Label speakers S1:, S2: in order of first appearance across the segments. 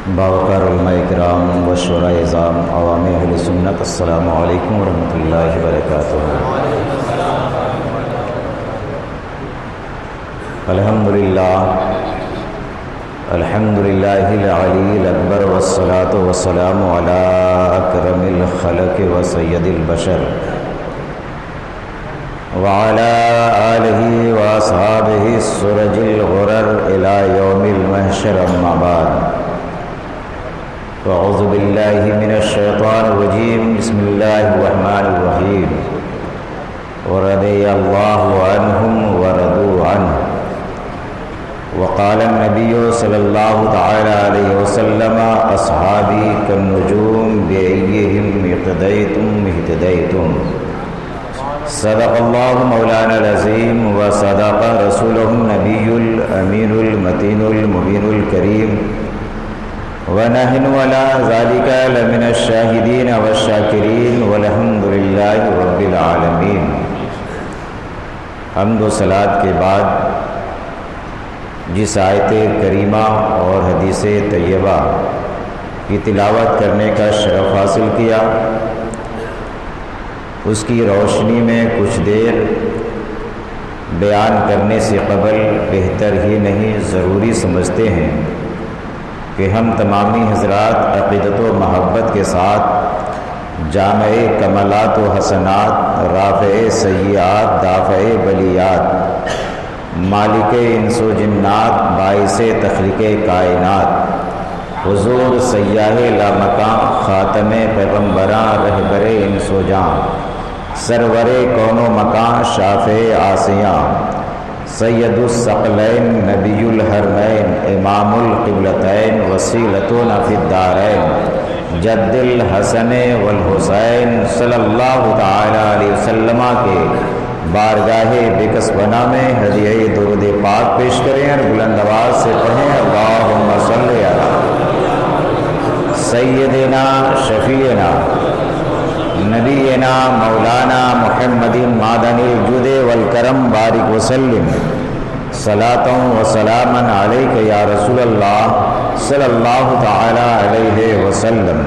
S1: باوقار علماء کرام و شعراء اعظام عوام اہل سنت، السلام علیکم ورحمۃ اللہ وبرکاتہ۔ الحمدللہ العلی الاکبر والصلاة والسلام علی اکرم الخلق و سید البشر وعلى آلہ واصحابہ السرج الغرر الی یوم المحشر، اما بعد فاعوذ باللہ من الشیطان الرجیم، بسم اللہ الرحمن الرحیم۔ ورضی اللہ عنہم ورضوا عنہ، وقال النبی صلی اللہ تعالی علیہ وسلم اصحابی کالنجوم بأیہم اقتدیتم اہتدیتم۔ صدق اللہ مولانا العظیم وصدق رسولہ النبی الامین المتین المبین الکریم، ونحن على ذلك لمن الشاہدین والشاکرین والحمد للہ رب العالمین۔ حمد و صلاۃ کے بعد جس آیت کریمہ اور حدیث طیبہ کی تلاوت کرنے کا شرف حاصل کیا، اس کی روشنی میں کچھ دیر بیان کرنے سے قبل بہتر ہی نہیں ضروری سمجھتے ہیں کہ ہم تمامی حضرات عقیدت و محبت کے ساتھ جامع کمالات و حسنات، رافع سیئات، دافع بلیات، مالک انس و جنات، باعث تخلیق کائنات، حضور سیاح لامکان، خاتم پیغمبراں، رہبر انس و جان، سرور کون و مکان، شافع آسیاں، سید الثقلین، نبی الحرمین، امام القبلتین، وسیلتنا فی الدارین، جد الحسن والحسین صلی اللہ تعالی علیہ وسلم کے بارگاہ بکسبنا میں ہدیہ درود پاک پیش کریں اور بلند آواز سے پڑھیں، اللہم صلی علی سیدنا شفیعنا نبینا مولانا محمد معدن الجود والکرم، بارک وسلم صلاۃ و سلاما علیک یا رسول اللہ صلی اللہ تعالی علیہ وسلم۔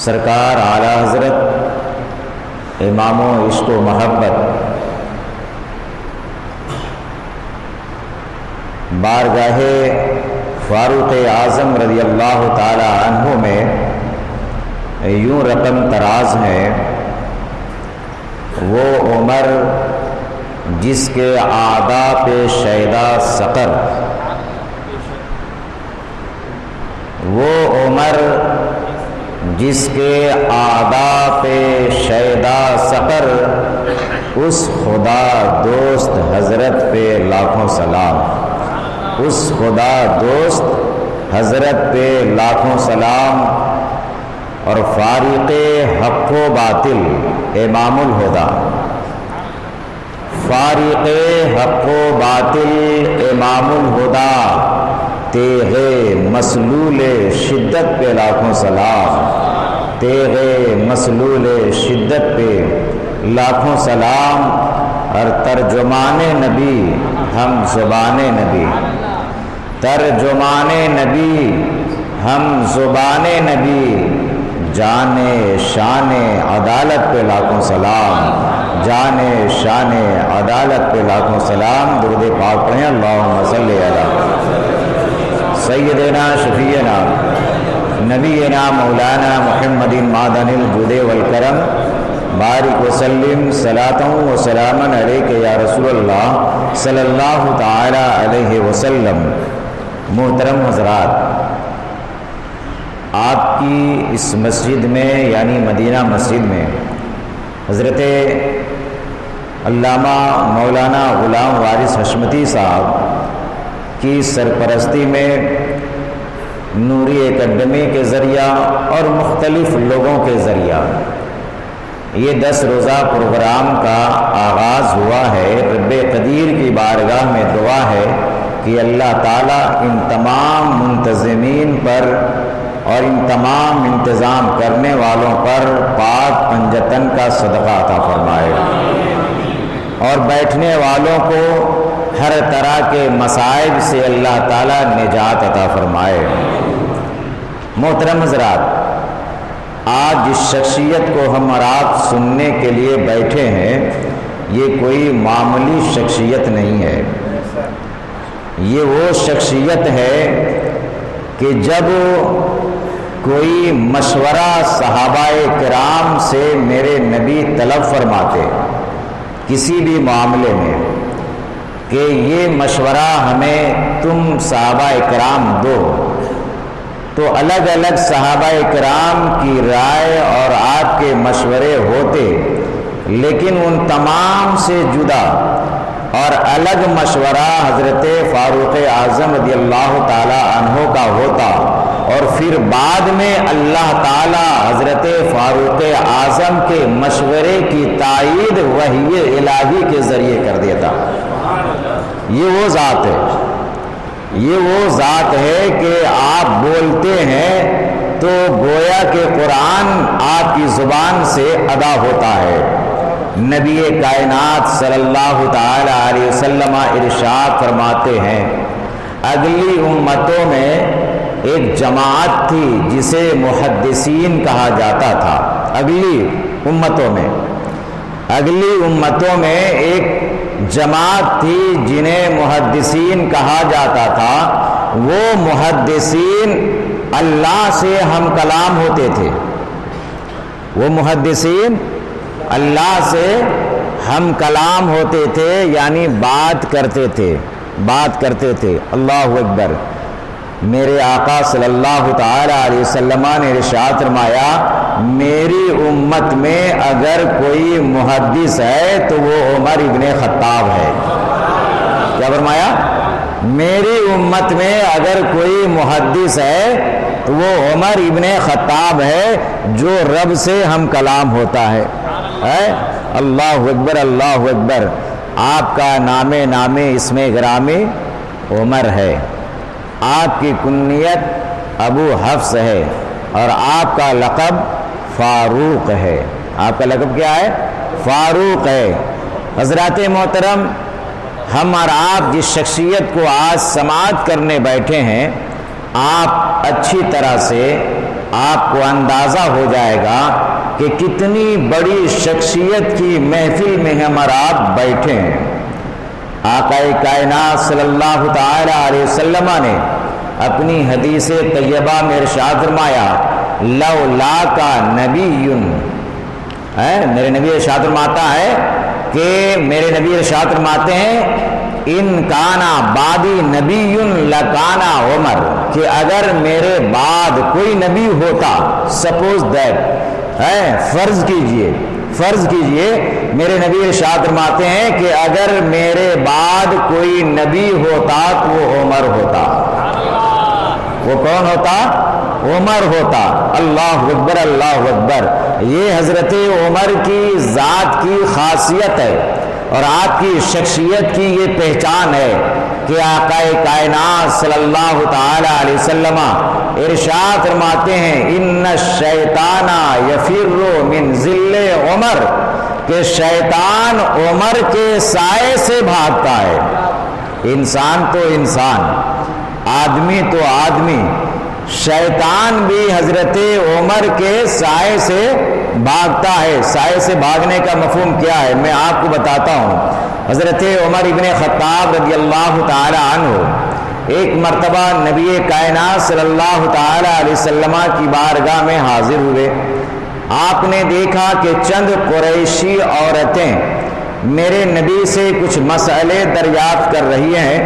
S1: سرکار اعلیٰ حضرت امام و عشق و محبت بارگاہ فاروق اعظم رضی اللہ تعالی عنہ میں یوں رقم تراز ہیں، وہ عمر جس کے اعداء پہ شیدا سقر، وہ عمر جس کے اعداء پہ شیدا سقر، اس خدا دوست حضرت پہ لاکھوں سلام، اس خدا دوست حضرت پہ لاکھوں سلام۔ اور فارق حق و باطل امام الہدا، فارق حق و باطل امام الہدا، تیغ مسلول شدت پہ لاکھوں سلام، تیغ مسلول شدت پہ لاکھوں سلام۔ اور ترجمان نبی ہم زبان نبی، ترجمان نبی ہم زبان نبی، جان شان عدالت پہ لاکھوں سلام، جان شان عدالت پہ لاکھوں سلام۔ درود پاک پڑھیں، اللہم صلی علی سیدنا شفیعنا نبینا مولانا محمد معدن الجود والکرم، بارک وسلم صلاۃ و سلاما علیک یا رسول اللہ صلی اللہ تعالی علیہ وسلم۔ محترم حضرات، آپ کی اس مسجد میں یعنی مدینہ مسجد میں حضرت علامہ مولانا غلام وارث حشمتی صاحب کی سرپرستی میں نوری اکیڈمی کے ذریعہ اور مختلف لوگوں کے ذریعہ یہ 10 روزہ پروگرام کا آغاز ہوا ہے۔ رب قدیر کی بارگاہ میں دعا ہے کہ اللہ تعالیٰ ان تمام منتظمین پر اور ان تمام انتظام کرنے والوں پر پاک پنجتن کا صدقہ عطا فرمائے، اور بیٹھنے والوں کو ہر طرح کے مصائب سے اللہ تعالیٰ نجات عطا فرمائے۔ محترم حضرات، آج جس شخصیت کو ہم اور آپ سننے کے لیے بیٹھے ہیں، یہ کوئی معمولی شخصیت نہیں ہے۔ یہ وہ شخصیت ہے کہ جب کوئی مشورہ صحابہ کرام سے میرے نبی طلب فرماتے کسی بھی معاملے میں کہ یہ مشورہ ہمیں تم صحابہ کرام دو، تو الگ الگ صحابہ کرام کی رائے اور آپ کے مشورے ہوتے، لیکن ان تمام سے جدا اور الگ مشورہ حضرت فاروق اعظم رضی اللہ تعالی عنہ کا ہوتا، اور پھر بعد میں اللہ تعالی حضرت فاروق اعظم کے مشورے کی تائید وحی الہی کے ذریعے کر دیتا۔ یہ وہ ذات ہے، یہ وہ ذات ہے کہ آپ بولتے ہیں تو گویا کہ قرآن آپ کی زبان سے ادا ہوتا ہے۔ نبی کائنات صلی اللہ تعالی علیہ وسلم ارشاد فرماتے ہیں، اگلی امتوں میں ایک جماعت تھی جسے محدثین کہا جاتا تھا۔ اگلی امتوں میں ایک جماعت تھی جنہیں محدثین کہا جاتا تھا۔ وہ محدثین اللہ سے ہم کلام ہوتے تھے، وہ محدثین اللہ سے ہم کلام ہوتے تھے، یعنی بات کرتے تھے۔ اللہ اکبر۔ میرے آقا صلی اللہ تعالی علیہ وسلم نے ارشاد فرمایا، میری امت میں اگر کوئی محدث ہے تو وہ عمر ابن خطاب ہے۔ کیا فرمایا؟ میری امت میں اگر کوئی محدث ہے تو وہ عمر ابن خطاب ہے، جو رب سے ہم کلام ہوتا ہے۔ اللہ اکبر، اللہ اکبر۔ آپ کا نام اسم گرامی عمر ہے، آپ کی کنیت ابو حفص ہے، اور آپ کا لقب فاروق ہے۔ آپ کا لقب کیا ہے؟ فاروق ہے۔ حضرات محترم، ہم اور آپ جس شخصیت کو آج سماعت کرنے بیٹھے ہیں، آپ اچھی طرح سے آپ کو اندازہ ہو جائے گا کہ کتنی بڑی شخصیت کی محفل میں ہم اور آپ بیٹھے ہیں۔ آقا کائنات صلی اللہ تعالی علیہ وسلم نے اپنی حدیث طیبہ میں ارشاد فرمایا، لولا کا نبی، میرے نبی ارشاد فرماتا ہے کہ میرے نبی ارشاد فرماتے ہیں، ان کانا بعدی نبی لکانا عمر، کہ اگر میرے بعد کوئی نبی ہوتا، سپوز دیٹ، فرض کیجئے میرے نبی ارشاد فرماتے ہیں کہ اگر میرے بعد کوئی نبی ہوتا تو وہ عمر ہوتا۔ وہ کون ہوتا؟ عمر ہوتا۔ اللہ اکبر، اللہ اکبر۔ یہ حضرت عمر کی ذات کی خاصیت ہے اور آپ کی شخصیت کی یہ پہچان ہے کہ آقا کائنات صلی اللہ تعالی علیہ وسلم ارشاد فرماتے ہیں، ان الشیطان یفر من ظل عمر، کہ شیطان عمر کے سائے سے بھاگتا ہے۔ انسان تو انسان، آدمی تو آدمی، شیطان بھی حضرت عمر کے سائے سے بھاگتا ہے۔ سائے سے بھاگنے کا مفہوم کیا ہے؟ میں آپ کو بتاتا ہوں۔ حضرت عمر ابن خطاب رضی اللہ تعالی عنہ ایک مرتبہ نبی کائنات صلی اللہ تعالی علیہ وسلم کی بارگاہ میں حاضر ہوئے۔ آپ نے دیکھا کہ چند قریشی عورتیں میرے نبی سے کچھ مسئلے دریافت کر رہی ہیں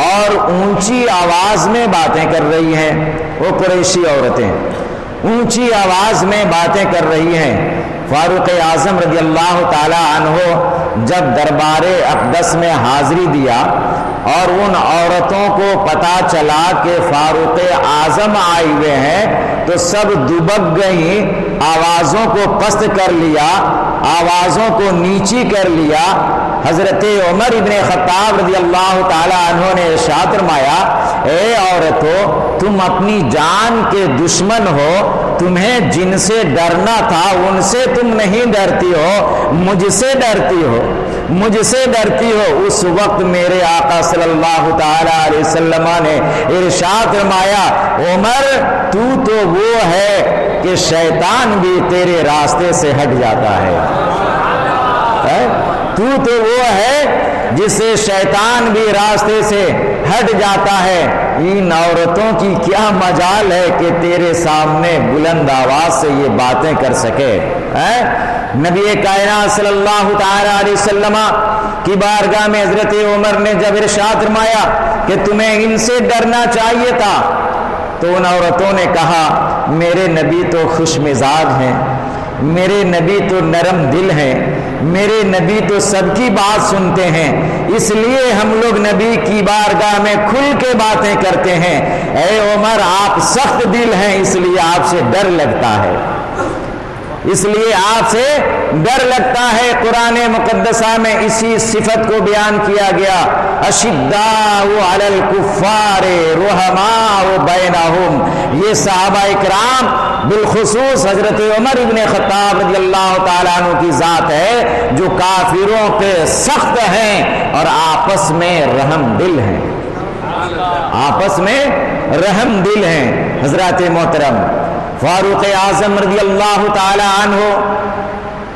S1: اور اونچی آواز میں باتیں کر رہی ہیں۔ وہ قریشی عورتیں اونچی آواز میں باتیں کر رہی ہیں۔ فاروق اعظم رضی اللہ تعالی عنہ جب دربار اقدس میں حاضری دیا اور ان عورتوں کو پتہ چلا کہ فاروق اعظم آئے ہوئے ہیں تو سب دبک گئیں، آوازوں کو پست کر لیا، آوازوں کو نیچی کر لیا۔ حضرت عمر ابن خطاب رضی اللہ تعالی عنہ نے ارشاد فرمایا، اے عورتو، تم اپنی جان کے دشمن ہو، تمہیں جن سے ڈرنا تھا ان سے تم نہیں ڈرتی ہو، مجھ سے ڈرتی ہو۔ مجھ سے ڈرتی ہو۔ اس وقت میرے آقا صلی اللہ تعالی علیہ وسلم نے ارشاد فرمایا عمر تو وہ ہے کہ شیطان بھی تیرے راستے سے ہٹ جاتا ہے، تو وہ ہے جسے شیطان بھی راستے سے ہٹ جاتا ہے۔ ان عورتوں کی کیا مجال ہے کہ تیرے سامنے بلند آواز سے یہ باتیں کر سکے۔ نبی کائنات صلی اللہ تعالی علیہ وسلم کی بارگاہ میں حضرت عمر نے جب ارشاد فرمایا کہ تمہیں ان سے ڈرنا چاہیے تھا، تو ان عورتوں نے کہا میرے نبی تو خوش مزاج ہیں، میرے نبی تو نرم دل ہیں، میرے نبی تو سب کی بات سنتے ہیں، اس لیے ہم لوگ نبی کی بارگاہ میں کھل کے باتیں کرتے ہیں۔ اے عمر آپ سخت دل ہیں، اس لیے آپ سے ڈر لگتا ہے، اس لیے آپ سے ڈر لگتا ہے۔ قرآن مقدسہ میں اسی صفت کو بیان کیا گیا، اشداء علی الکفار رحماء بینہم۔ یہ صحابہ کرام بالخصوص حضرت عمر ابن خطاب رضی اللہ تعالیٰ عنہ کی ذات ہے جو کافروں پہ سخت ہیں اور آپس میں رحم دل ہیں، آپس میں رحم دل ہیں۔ حضرات محترم فاروق اعظم رضی اللہ تعالی عنہ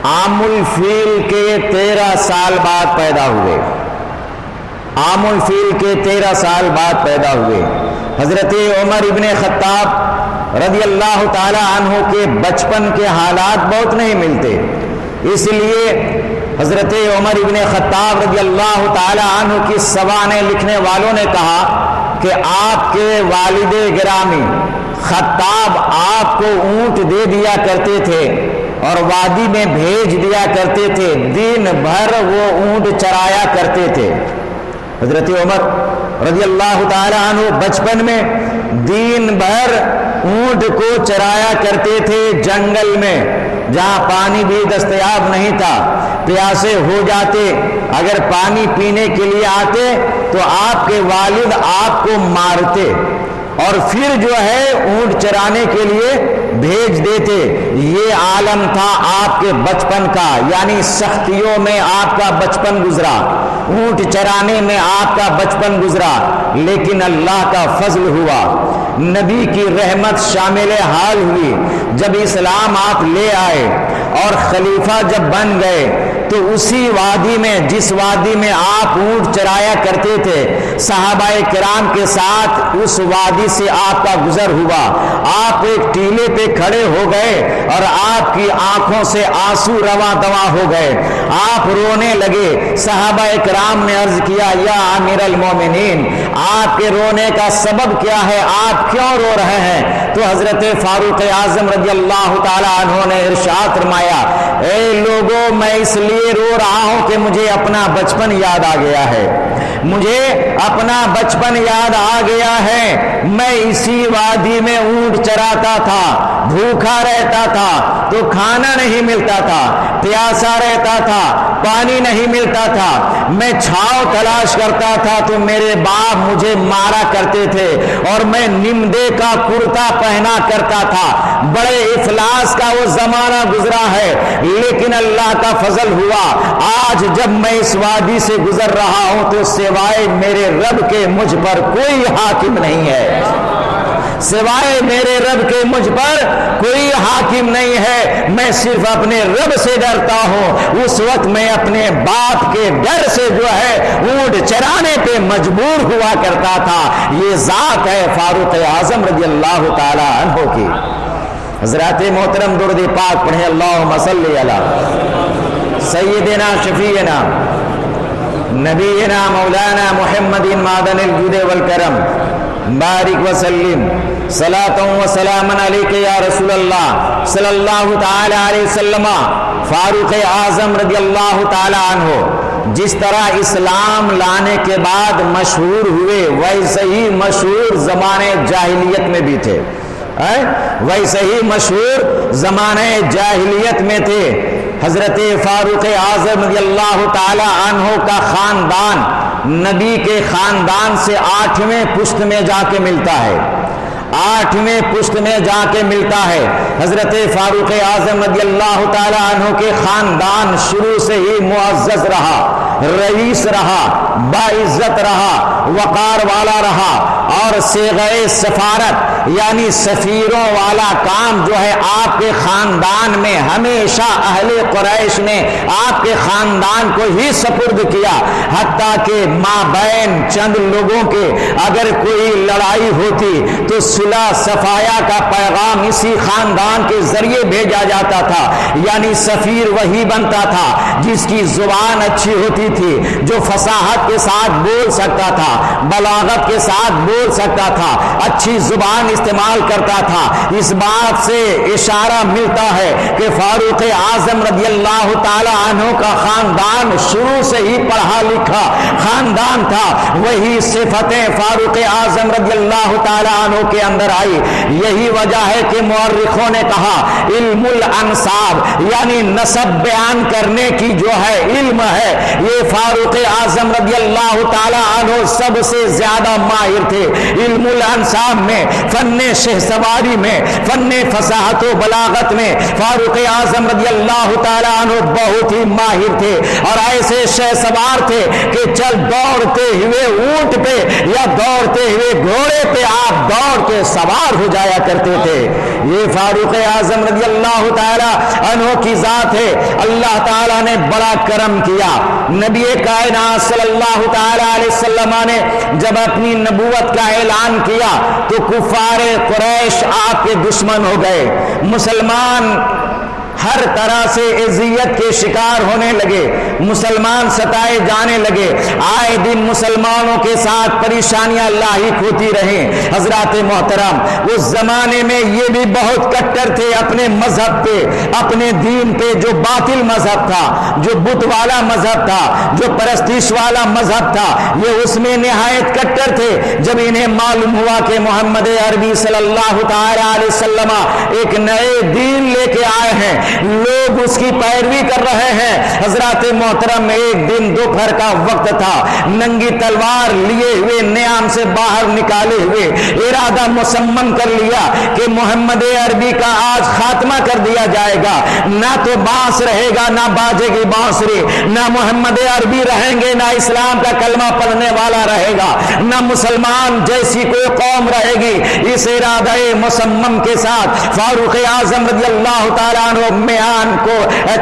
S1: عام الفیل کے 13 سال بعد پیدا ہوئے، عام الفیل کے 13 سال بعد پیدا ہوئے۔ حضرت عمر ابن خطاب رضی اللہ تعالی عنہ کے بچپن کے حالات بہت نہیں ملتے، اس لیے حضرت عمر ابن خطاب رضی اللہ تعالی عنہ کی سوانح لکھنے والوں نے کہا کہ آپ کے والد گرامی خطاب آپ کو اونٹ دے دیا کرتے تھے اور وادی میں بھیج دیا کرتے تھے، دن بھر وہ اونٹ چرایا کرتے تھے۔ حضرت عمر رضی اللہ تعالی عنہ بچپن میں دن بھر اونٹ کو چرایا کرتے تھے جنگل میں، جہاں پانی بھی دستیاب نہیں تھا، پیاسے ہو جاتے، اگر پانی پینے کے لیے آتے تو آپ کے والد آپ کو مارتے اور پھر جو ہے اونٹ چرانے کے لیے بھیج دیتے۔ یہ عالم تھا آپ کے بچپن کا، یعنی سختیوں میں آپ کا بچپن گزرا، اونٹ چرانے میں آپ کا بچپن گزرا، لیکن اللہ کا فضل ہوا، نبی کی رحمت شامل حال ہوئی۔ جب اسلام آپ لے آئے اور خلیفہ جب بن گئے تو اسی وادی میں، جس وادی میں آپ اونٹ چرایا کرتے تھے، صحابہ کرام کے ساتھ اس وادی سے آپ کا گزر ہوا۔ آپ ایک ٹیلے پہ کھڑے ہو گئے اور آپ کی آنکھوں سے آنسو رواں دواں ہو گئے، آپ رونے لگے۔ صحابہ کرام نے عرض کیا یا امیر المومنین، آپ کے رونے کا سبب کیا ہے، آپ کیوں رو رہے ہیں؟ تو حضرت فاروق اعظم رضی اللہ تعالی عنہ نے ارشاد فرمایا اے لوگوں، میں اس لیے رو رہا ہوں کہ مجھے اپنا بچپن یاد آ گیا ہے، مجھے اپنا بچپن یاد آ گیا ہے۔ میں اسی وادی میں اونٹ چراتا تھا، بھوکا رہتا تھا تو کھانا نہیں ملتا تھا، پیاسا رہتا تھا، پانی نہیں ملتا تھا، میں چھاؤ تلاش کرتا تھا تو میرے باپ مجھے مارا کرتے تھے اور میں نمدے کا کرتا پہنا کرتا تھا۔ بڑے افلاس کا وہ زمانہ گزرا ہے، لیکن اللہ کا فضل ہوا، آج جب میں اس وادی سے گزر رہا ہوں تو سوائے میرے رب کے مجھ پر کوئی حاکم نہیں ہے، سوائے میرے رب کے مجھ پر کوئی حاکم نہیں ہے۔ میں صرف اپنے رب سے ڈرتا ہوں۔ اس وقت میں اپنے باپ کے ڈر سے جو ہے اونٹ چرانے پہ مجبور ہوا کرتا تھا۔ یہ ذات ہے فاروق اعظم رضی اللہ تعالی عنہ کی۔ حضرات محترم درود پاک پڑھیں، اللہم صلی علی سیدنا شفیعنا نبینا مولانا محمد معدن الجود والکرم بارک وسلم صلاۃ و سلام علیک یا رسول اللہ صلی اللہ تعالی علیہ وسلم۔ فاروق اعظم رضی اللہ تعالی عنہ جس طرح اسلام لانے کے بعد مشہور ہوئے، ویسے ہی مشہور زمانے جاہلیت میں بھی تھے، ویسے ہی مشہور زمانے جاہلیت میں تھے۔ حضرت فاروق اعظم رضی اللہ تعالی عنہ کا خاندان نبی کے خاندان سے 8ویں پشت میں جا کے ملتا ہے۔ 8ویں پشت میں جا کے ملتا ہے۔ حضرت فاروق اعظم رضی اللہ تعالی عنہ کے خاندان شروع سے ہی معزز رہا، رئیس رہا، باعزت رہا، وقار والا رہا، اور صیغہ سفارت یعنی سفیروں والا کام جو ہے آپ کے خاندان میں ہمیشہ اہل قریش نے آپ کے خاندان کو ہی سپرد کیا، حتیٰ کہ مابین چند لوگوں کے اگر کوئی لڑائی ہوتی تو صلح صفایا کا پیغام اسی خاندان کے ذریعے بھیجا جاتا تھا، یعنی سفیر وہی بنتا تھا جس کی زبان اچھی ہوتی تھی، جو فصاحت کے ساتھ بول سکتا تھا، بلاغت کے ساتھ بول سکتا تھا، اچھی زبان استعمال کرتا تھا۔ اس بات سے اشارہ ملتا ہے کہ فاروق اعظم رضی اللہ تعالی عنہ کا خاندان شروع سے ہی پڑھا لکھا خاندان تھا، وہی صفتیں فاروق اعظم رضی اللہ تعالی عنہ کے اندر آئی۔ یہی وجہ ہے کہ مورخوں نے کہا علم الانساب یعنی نسب بیان کرنے کی جو ہے علم ہے، یہ فاروق اعظم رضی اللہ تعالی عنہ سب سے زیادہ ماہر تھے علم الانساب میں، فن شہ سواری میں، فن فصاحت و بلاغت میں فاروق اعظم رضی اللہ تعالی عنہ بہت ہی ماہر تھے، اور ایسے شہ سوار تھے کہ چل دوڑتے ہوئے اونٹ پہ یا دوڑتے ہوئے گھوڑے پہ آپ دوڑ کے سوار ہو جایا کرتے تھے۔ یہ فاروق اعظم رضی اللہ تعالی عنہ کی ذات ہے۔ اللہ تعالی نے بڑا کرم کیا، نبی کائنات صلی اللہ تعالی علیہ وسلم نے جب اپنی نبوت کا اعلان کیا تو کفار قریش آپ کے دشمن ہو گئے، مسلمان ہر طرح سے اذیت کے شکار ہونے لگے، مسلمان ستائے جانے لگے، آئے دن مسلمانوں کے ساتھ پریشانیاں لاحق ہوتی رہیں۔ حضرات محترم اس زمانے میں یہ بھی بہت کٹر تھے اپنے مذہب پہ، اپنے دین پہ، جو باطل مذہب تھا، جو بت والا مذہب تھا، جو پرستش والا مذہب تھا، یہ اس میں نہایت کٹر تھے۔ جب انہیں معلوم ہوا کہ محمد عربی صلی اللہ تعالی علیہ وسلم ایک نئے دین لے کے آئے ہیں، لوگ اس کی پیروی کر رہے ہیں، حضرات محترم ایک دن دوپہر کا وقت تھا، ننگی تلوار لیے ہوئے نیام سے باہر نکالے ہوئے ارادہ مسمم کر لیا کہ محمد عربی کا آج خاتمہ کر دیا جائے گا، نہ تو بانس رہے گا، نہ باجے گی بانسری، نہ محمد عربی رہیں گے، نہ اسلام کا کلمہ پڑھنے والا رہے گا، نہ مسلمان جیسی کوئی قوم رہے گی۔ اس ارادہ مسمم کے ساتھ فاروق اعظم رضی اللہ تعالیٰ عنہ میان کو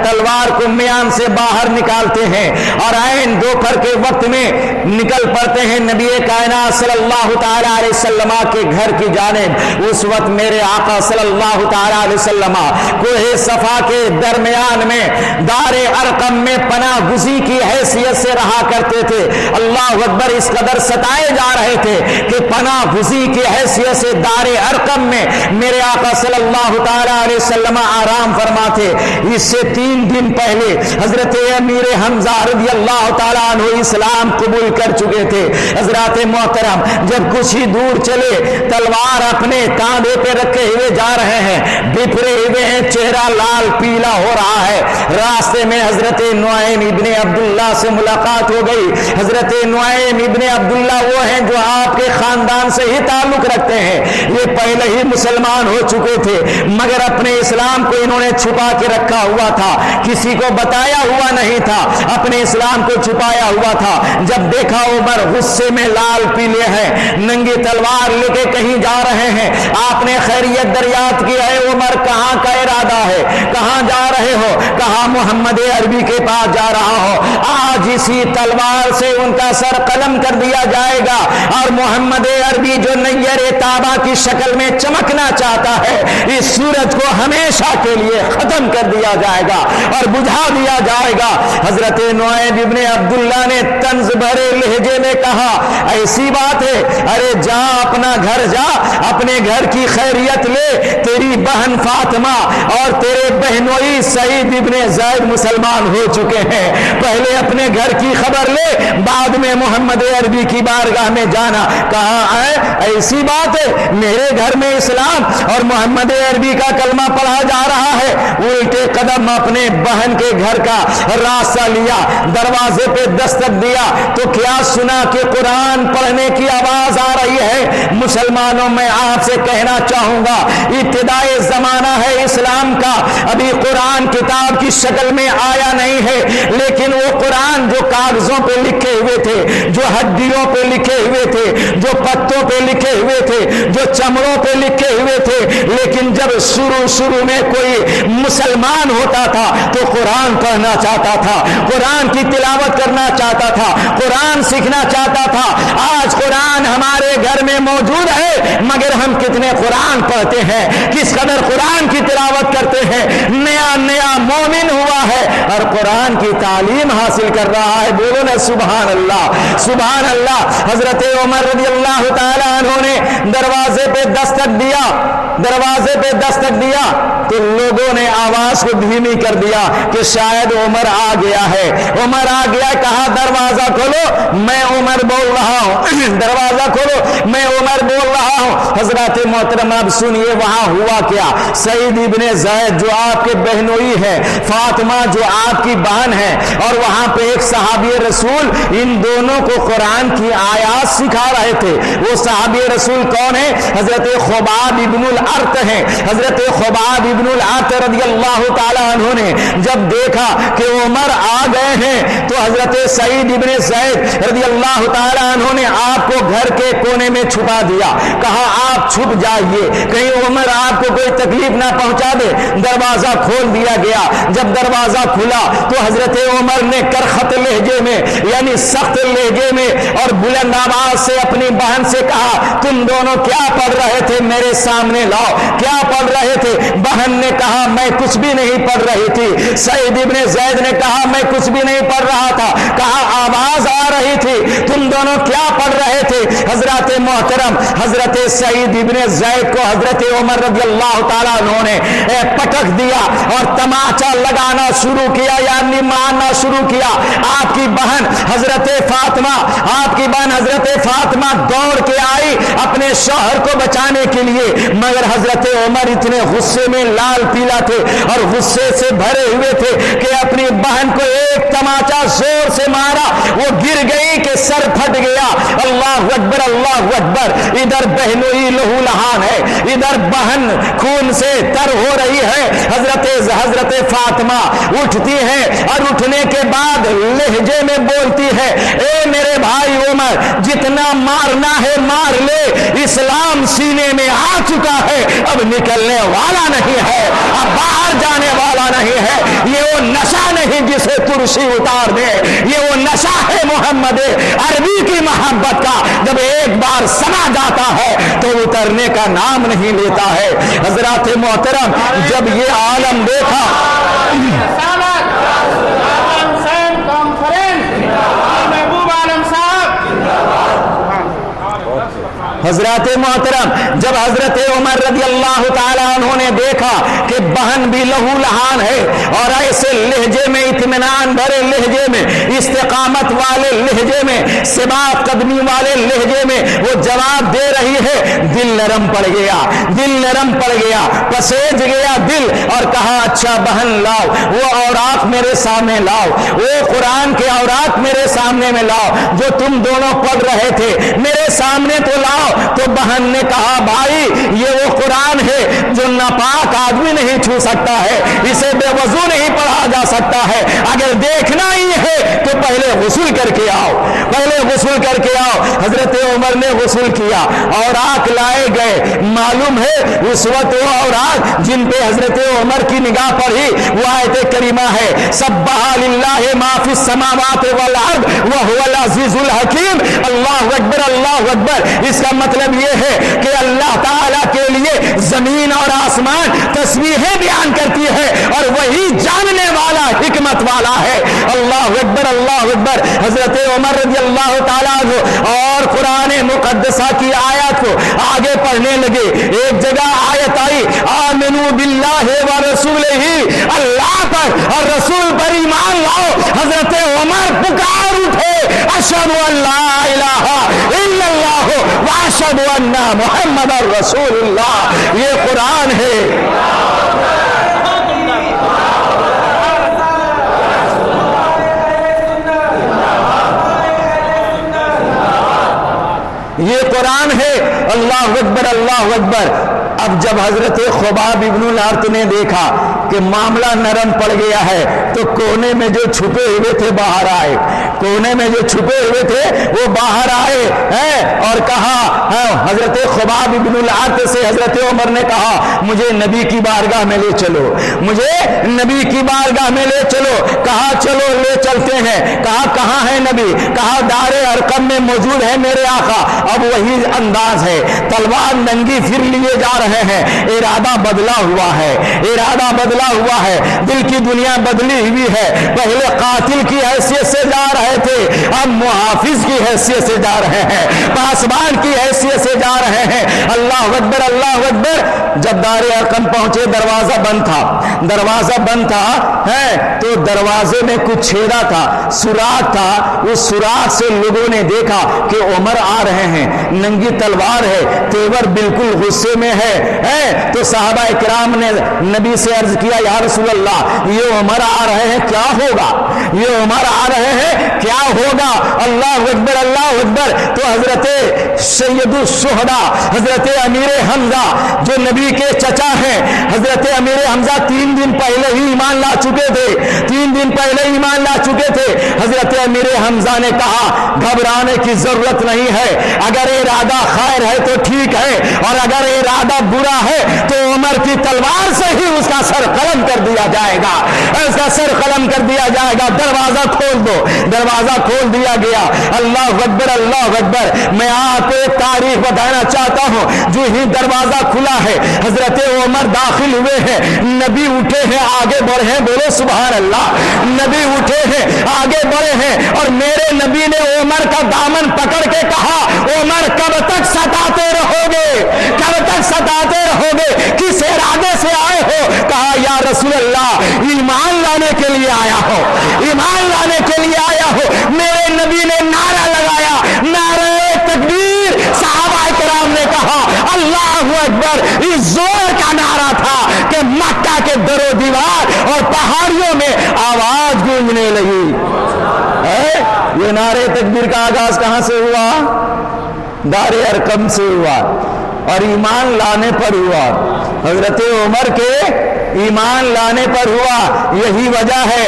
S1: تلوار کو میان سے باہر نکالتے ہیں اور عین دوپہر کے وقت میں نکل پڑتے ہیں نبی کائنات صلی اللہ تعالی علیہ وسلم کے گھر کی جانب۔ اس وقت میرے آقا صلی اللہ تعالی علیہ وسلم کوہ صفا کے درمیان میں دار ارقم میں پناہ گزی کی حیثیت سے رہا کرتے تھے۔ اللہ اکبر، اس قدر ستائے جا رہے تھے کہ پناہ گزی کی حیثیت سے دار ارقم میں میرے آقا صلی اللہ تعالی علیہ وسلم آرام فرما تھے۔ اس سے 3 دن پہلے حضرت امیر حمزہ رضی اللہ تعالیٰ عنہ اسلام قبول کر چکے تھے۔ حضرات محترم جب کچھ ہی دور چلے، تلوار اپنے کاندھے پہ رکھے ہوئے جا رہے ہیں، بپھرے ہوئے ہیں، چہرہ لال پیلا ہو رہا ہے۔ راستے میں حضرت نعیم ابن عبداللہ سے ملاقات ہو گئی۔ حضرت نعیم ابن عبداللہ وہ ہیں جو آپ کے خاندان سے ہی تعلق رکھتے ہیں، یہ پہلے ہی مسلمان ہو چکے تھے مگر اپنے اسلام کو انہوں نے چھپا کے رکھا ہوا تھا، کسی کو بتایا ہوا نہیں تھا، اپنے اسلام کو چھپایا ہوا تھا۔ جب دیکھا عمر غصے میں لال پیلے ہیں، ننگی تلوار لے کے کہیں جا رہے ہیں، آپ نے خیریت دریافت کی، اے عمر کہاں کا ارادہ ہے، کہاں جا رہے ہو؟ کہا محمد عربی کے پاس جا رہا ہو، آج اسی تلوار سے ان کا سر قلم کر دیا جائے گا، اور محمد عربی جو نیر تابہ کی شکل میں چمکنا چاہتا ہے، اس سورج کو ہمیشہ کے لیے ختم کر دیا جائے گا اور بجھا دیا جائے گا۔ حضرت نعیم ابن عبداللہ نے طنز بھرے لہجے میں کہا ایسی بات ہے، ارے جا اپنا گھر جا، اپنے گھر کی خیریت لے، تیری بہن فاطمہ اور تیرے بہنوئی سعید ابن زید مسلمان ہو چکے ہیں، پہلے اپنے گھر کی خبر لے، بعد میں محمد عربی کی بارگاہ میں جانا۔ کہا ایسی بات ہے، میرے گھر میں اسلام اور محمد عربی کا کلمہ پڑھا جا رہا ہے۔ الٹے قدم اپنے بہن کے گھر کا راستہ لیا، دروازے پہ دستک دیا تو کیا سنا کہ قرآن پڑھنے کی آواز آ رہی ہے،
S2: مسلمانوں میں آپ سے کہنا چاہوں گا ابتدائی زمانہ ہے اسلام کا, ابھی قرآن کتاب کی شکل میں آیا نہیں ہے, لیکن وہ قرآن جو کاغذوں پہ لکھے ہوئے تھے, جو ہڈیوں پہ لکھے ہوئے تھے, جو پتوں پہ لکھے ہوئے تھے, جو چمڑوں پہ لکھے ہوئے تھے, لیکن جب شروع میں کوئی مسلمان ہوتا تھا تو قرآن پڑھنا چاہتا تھا, قرآن کی تلاوت کرنا چاہتا تھا, قرآن سیکھنا چاہتا تھا. آج قرآن ہمارے گھر میں موجود ہے, مگر ہم کتنے قرآن پڑھتے ہیں, کس قدر قرآن کی تلاوت کرتے ہیں. نیا مومن ہوا ہے اور قرآن کی تعلیم حاصل کر رہا ہے. بولو نا سبحان اللہ, سبحان اللہ. حضرت عمر رضی اللہ تعالی عنہ نے دروازے پہ دستک دیا تو لوگوں نے آواز کو دھیمی کر دیا کہ شاید عمر آ گیا ہے. عمر آ گیا, کہا دروازہ کھولو, میں عمر بول رہا ہوں, دروازہ کھولو, میں عمر بول رہا ہوں. حضرات محترم اب سنیے وہاں ہوا کیا. سعید ابن زید جو آپ کے بہنوئی ہے, فاطمہ جو آپ کی بہن ہے, اور وہاں پہ ایک صحابی رسول ان دونوں کو قرآن کی آیات سکھا رہے تھے. وہ صحابی رسول کون ہے؟ حضرت خباب ابن الارت ہیں. حضرت خباب ابن الارت رضی اللہ تعالی عنہ نے جب دیکھا کہ عمر آ گئے ہیں تو حضرت سعید ابن زید رضی اللہ تعالی عنہ نے آپ کو گھر کے کونے میں چھپا دیا, کہا آپ چھپ جائیے, کہیں عمر آپ کو کوئی تکلیف نہ پہنچا دے. دروازہ کھول دیا گیا. جب دروازہ کھلا تو حضرت عمر نے کرخت لہجے میں, یعنی سخت لہجے میں اور بلند آواز سے اپنی بہن سے کہا, تم دونوں کیا پڑھ رہے تھے, میرے سامنے لاؤ, کیا پڑھ رہے تھے؟ بہن نے کہا میں کچھ بھی نہیں پڑھ رہی تھی. سعید ابن زید نے کہا میں کچھ بھی نہیں پڑھ رہا تھا. کہا آواز آ رہی تھی, تم دونوں کیا پڑھ رہے تھے؟ حضرات محترم, حضرت سعید ابن زید کو حضرت عمر رضی اللہ تعالیٰ عنہ نے پٹک دیا اور تماچا لگانا شروع کیا, یعنی مارنا شروع کیا. آپ کی بہن حضرت فاطمہ دوڑ کے آئی اپنے شوہر کو بچانے کے لیے, مگر حضرت عمر اتنے غصے میں لال پیلا تھے اور غصے سے بھرے ہوئے تھے کہ اپنی بہن کو ایک تماچا زور سے مارا, وہ گر گئی کہ سر پھٹ گیا. اللہ اکبر, اللہ اکبر. ادھر بہنوئی لہو لہان ہے, ادھر بہن خون سے تر ہو رہی ہے. حضرت فاطمہ اٹھتی ہے اور اٹھنے کے بعد لہجے میں بولتی ہے, اے میرے بھائی عمر, جتنا مارنا ہے مار لے, اسلام سینے میں آ چکا ہے, اب نکلنے والا نہیں ہے, اب باہر جانے والا نہیں ہے. یہ وہ نشہ نہیں جسے ترشی اتار دے, یہ وہ نشہ ہے محمد عربی کی محبت کا, جب ایک بار سما جاتا ہے تو اترنے کا نام نہیں لیتا ہے. حضرات محترم, جب یہ عالم دیکھا, حضرات محترم, جب حضرت عمر رضی اللہ تعالیٰ عنہ نے دیکھا کہ بہن بھی لہو لہان ہے اور ایسے لہجے میں, اطمینان بھرے لہجے میں, استقامت والے لہجے میں, ثبات قدمی والے لہجے میں وہ جواب دے رہی ہے, دل نرم پڑ گیا, پسیج گیا دل, اور کہا اچھا بہن لاؤ, وہ اوراق میرے سامنے لاؤ, وہ قرآن کے اوراق میرے سامنے میں لاؤ جو تم دونوں پڑھ رہے تھے, میرے سامنے تو لاؤ. تو بہن نے کہا بھائی یہ وہ قرآن ہے جو ناپاک آدمی نہیں چھو سکتا ہے, اسے بے وضو نہیں پڑھا جا سکتا ہے, اگر دیکھنا ہی ہے تو پہلے غسل کر کے آؤ. حضرت عمر نے غسل کیا, اوراق لائے گئے. معلوم ہے اس وقت وہ اوراق جن پہ حضرت عمر کی نگاہ پڑی وہ آیت کریمہ ہے, سبح للہ ما فی السماوات والارض وهو العزیز الحکیم. اللہ اکبر, اللہ اکبر. اس کا مطلب یہ ہے کہ اللہ تعالیٰ کے لیے زمین اور آسمان تسبیحیں بیان کرتی ہے اور وہی جاننے والا, حکمت والا ہے. اللہ اکبر, اللہ اکبر. حضرت عمر رضی اللہ تعالیٰ عنہ اور قرآن مقدسہ کی آیات کو آگے پڑھنے لگے. ایک جگہ آیت آئی, آمنوا باللہ ورسولہ, اللہ پر اور رسول پر ایمان لاؤ. حضرت عمر پکار اٹھے, اشہد ان لا الہ الا اللہ واشہد ان محمد رسول اللہ. یہ قرآن ہے. یہ قرآن ہے۔ اللہ اکبر اللہ اکبر۔ اب جب حضرت خباب ابن الارت نے دیکھا کہ معاملہ نرم پڑ گیا ہے تو کونے میں جو چھپے ہوئے تھے باہر آئے، کونے میں جو چھپے ہوئے تھے وہ باہر آئے اور کہا، حضرت خباب ابن الارت سے حضرت عمر نے کہا مجھے نبی کی بارگاہ میں لے چلو، مجھے نبی کی بارگاہ میں لے چلو۔ کہا چلو لے چلتے ہیں۔ کہا کہاں ہے نبی؟ کہا دار ارقم میں موجود ہے میرے آقا۔ اب وہی انداز ہے، تلوار ننگی پھر لیے جا رہے ہیں، ارادہ بدلا ہوا ہے، ارادہ بدلا ہوا ہے، دل کی دنیا بدلی ہوئی ہے۔ پہلے قاتل کی حیثیت سے جا رہے تھے، اب محافظ کی حیثیت سے جا رہے ہیں، پاسبان کی حیثیت سے جا رہے ہیں۔ اللہ اکبر اللہ اکبر۔ جب دار ارقم پہنچے دروازہ بند تھا، دروازہ بند تھا تو دروازے میں کچھ چھیدا تھا، سوراخ تھا، اس سوراخ سے لوگوں نے دیکھا کہ عمر آ رہے ہیں، ننگی تلوار ہے، تیور بالکل غصے میں ہے۔ تو صحابہ اکرام نے نبی سے عرض کیا یا رسول اللہ یہ عمر آ رہے ہیں کیا ہوگا، یہ عمر آ رہے ہیں کیا ہوگا؟ اللہ اکبر اللہ اکبر۔ تو حضرت سید الشہداء حضرت امیر حمزہ جو نبی کے چچا ہیں، حضرت امیر حمزہ 3 دن پہلے ہی ایمان لا چکے تھے، 3 دن پہلے ایمان لا چکے تھے۔ حضرت امیر حمزہ نے کہا گھبرانے کی ضرورت نہیں ہے، اگر ارادہ خیر ہے تو ٹھیک ہے، اور اگر ارادہ برا ہے تو عمر کی تلوار سے ہی اس کا سر قلم کر دیا جائے گا، اس کا سر قلم کر دیا جائے گا، دروازہ کھول دو۔ دروازہ کھول دیا گیا۔ اللہ اکبر اللہ اکبر۔ میں آپ کو ایک تاریخ بتانا چاہتا ہوں، جو ہی دروازہ کھلا ہے حضرت عمر داخل ہوئے ہیں، نبی اٹھے ہیں آگے بڑھے ہیں، بولے سبحان اللہ۔ نبی اٹھے ہیں آگے بڑھے ہیں اور میرے نبی نے عمر کا دامن پکڑ کے کہا عمر کب تک ستاتے رہو گے، کب تک ستاتے رہو گے، کس ارادے سے آئے ہو؟ کہا یا رسول اللہ ایمان لانے کے لیے آیا ہو، ایمان لانے کے لیے آیا ہو۔ میرے نبی نے نعرہ لگایا، نعرہ تکبیر۔ صحابہ کرام نے کہا اللہ اکبر۔ اس زور کا نعرہ تھا کہ مکہ کے در و دیوار اور پہاڑیوں میں آواز گونجنے لگی۔ یہ نعرہ تکبیر کا آغاز کہاں سے ہوا؟ دار ارقم سے ہوا اور ایمان لانے پر ہوا، حضرت عمر کے ایمان لانے پر ہوا۔ یہی وجہ ہے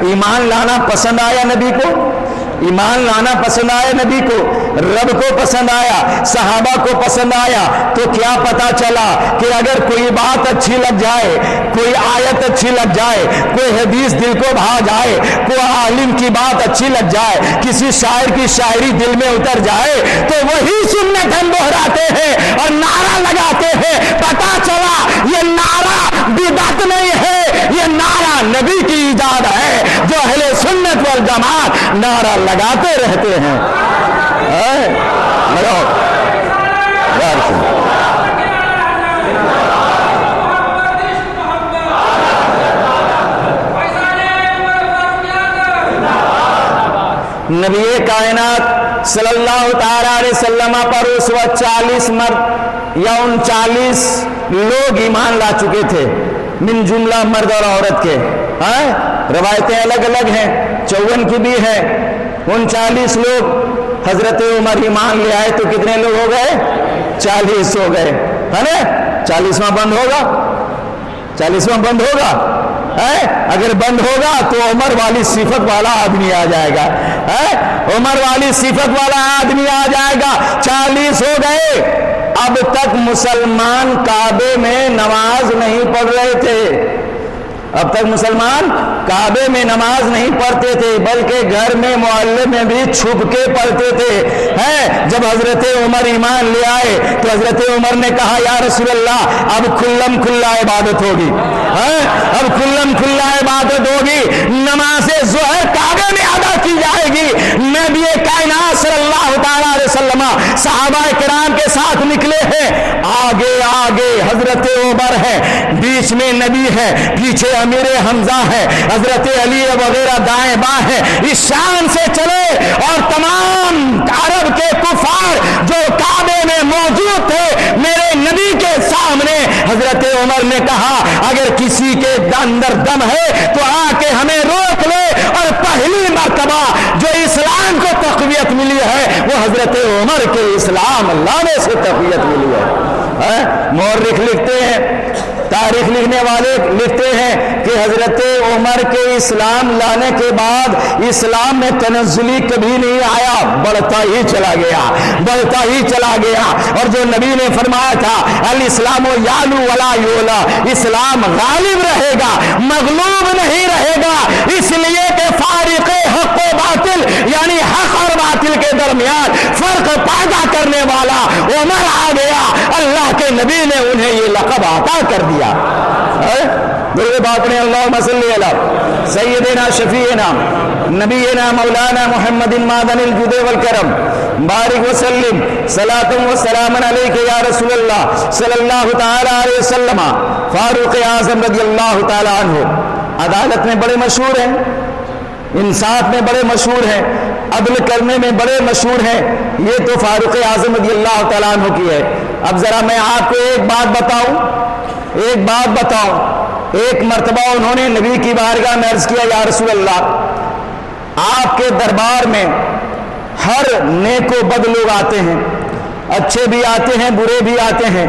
S2: ایمان لانا پسند آیا نبی کو، ایمان لانا پسند آیا نبی کو، رب کو پسند آیا، صحابہ کو پسند آیا۔ تو کیا پتا چلا کہ اگر کوئی بات اچھی لگ جائے، کوئی آیت اچھی لگ جائے، کوئی حدیث دل کو بھا جائے، کوئی عالم کی بات اچھی لگ جائے، کسی شاعر کی شاعری دل میں اتر جائے تو وہی سنت ہم دہراتے ہیں اور نعرہ لگاتے ہیں۔ پتا چلا یہ نعرہ بدعت نہیں ہے، یہ نعرہ نبی کی ایجاد ہے، جو اہل سنت والجماعت نعرہ لگاتے رہتے ہیں۔ نبی کائنات صلی اللہ تعالی علیہ وسلم پر اس وقت 40 مرد یا 39 لوگ ایمان لا چکے تھے، من جملہ مرد اور عورت کے۔ روایتیں الگ الگ ہیں، 54 کی بھی ہے۔ 39 لوگ حضرت عمر ایمان لے آئے تو کتنے لوگ ہو گئے؟ 40 ہو گئے، ہے نا؟ 40واں بند ہوگا، 40واں بند ہوگا۔ اگر بند ہوگا تو عمر والی صفت والا آدمی آ جائے گا، عمر والی صفت والا آدمی آ جائے گا۔ 40 ہو گئے۔ اب تک مسلمان کعبے میں نماز نہیں پڑھ رہے تھے، اب تک مسلمان کعبے میں نماز نہیں پڑھتے تھے، بلکہ گھر میں محلے میں بھی چھپ کے پڑھتے تھے۔ جب حضرت عمر ایمان لے آئے تو حضرت عمر نے کہا یا رسول اللہ اب کھلم کھلا عبادت ہوگی، اب کھلم کھلا عبادت ہوگی، نماز ظہر کعبے میں ادا کی جائے گی۔ نبی کائنات صلی اللہ تعالی علیہ وسلم صحابہ کرام کے ساتھ نکلے ہیں، آگے آگے حضرت عمر ہے، بیچ میں نبی ہے، پیچھے امیر حمزہ ہے، حضرت علی وغیرہ دائیں بائیں ہیں۔ اس شان سے چلے اور تمام عرب کے کفار جو کعبے میں موجود تھے میرے نبی کے سامنے حضرت عمر نے کہا اگر کسی کے اندر دم ہے تو آ کے ہمیں روک لے، اور پہلی مرتبہ جو اسلام کو تقویت ملی ہے وہ حضرت عمر کے اسلام لانے سے تقویت ملی ہے۔ مورخ لکھتے ہیں، تاریخ لکھنے والے لکھتے ہیں کہ حضرت عمر کے اسلام لانے کے بعد اسلام میں تنزلی کبھی نہیں آیا، بڑھتا ہی چلا گیا، بڑھتا ہی چلا گیا۔ اور جو نبی نے فرمایا تھا الاسلام یعلو ولا یعلا، اسلام غالب رہے گا، مغلوب نہیں رہے گا، اس لیے کہ فارق حق و باطل یعنی حق اور باطل کے درمیان فرق پیدا کرنے والا عمر آ گیا۔ اللہ کے نبی نے انہیں یہ لقب عطا کر دیا۔ میرے باپ نے اللہم صلی علی سیدنا شفیعنا نبینا مولانا محمد مادن الجود والکرم بارک وسلم صلاۃ و سلام علیک یا رسول اللہ صلی اللہ تعالی علیہ وسلم۔ فاروق اعظم رضی اللہ تعالی عنہ عدالت میں بڑے مشہور ہیں، انصاف میں بڑے مشہور ہیں، عدل کرنے میں بڑے مشہور ہیں، یہ تو فاروق اعظم رضی اللہ تعالیٰ عنہ کی ہے۔ اب ذرا میں آپ کو ایک بات بتاؤں، ایک مرتبہ انہوں نے نبی کی بارگاہ میں عرض کیا یا رسول اللہ، آپ کے دربار میں ہر نیک و بد لوگ آتے ہیں، اچھے بھی آتے ہیں برے بھی آتے ہیں،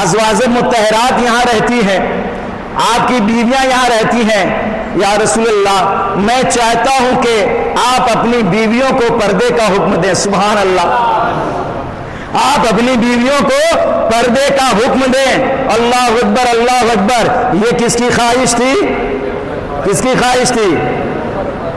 S2: ازواج مطہرات یہاں رہتی ہیں، آپ کی بیویاں یہاں رہتی ہیں، یا رسول اللہ میں چاہتا ہوں کہ آپ اپنی بیویوں کو پردے کا حکم دیں۔ سبحان اللہ، آپ اپنی بیویوں کو پردے کا حکم دیں۔ اللہ اکبر، اللہ اکبر۔ یہ کس کی خواہش تھی؟ کس کی خواہش تھی؟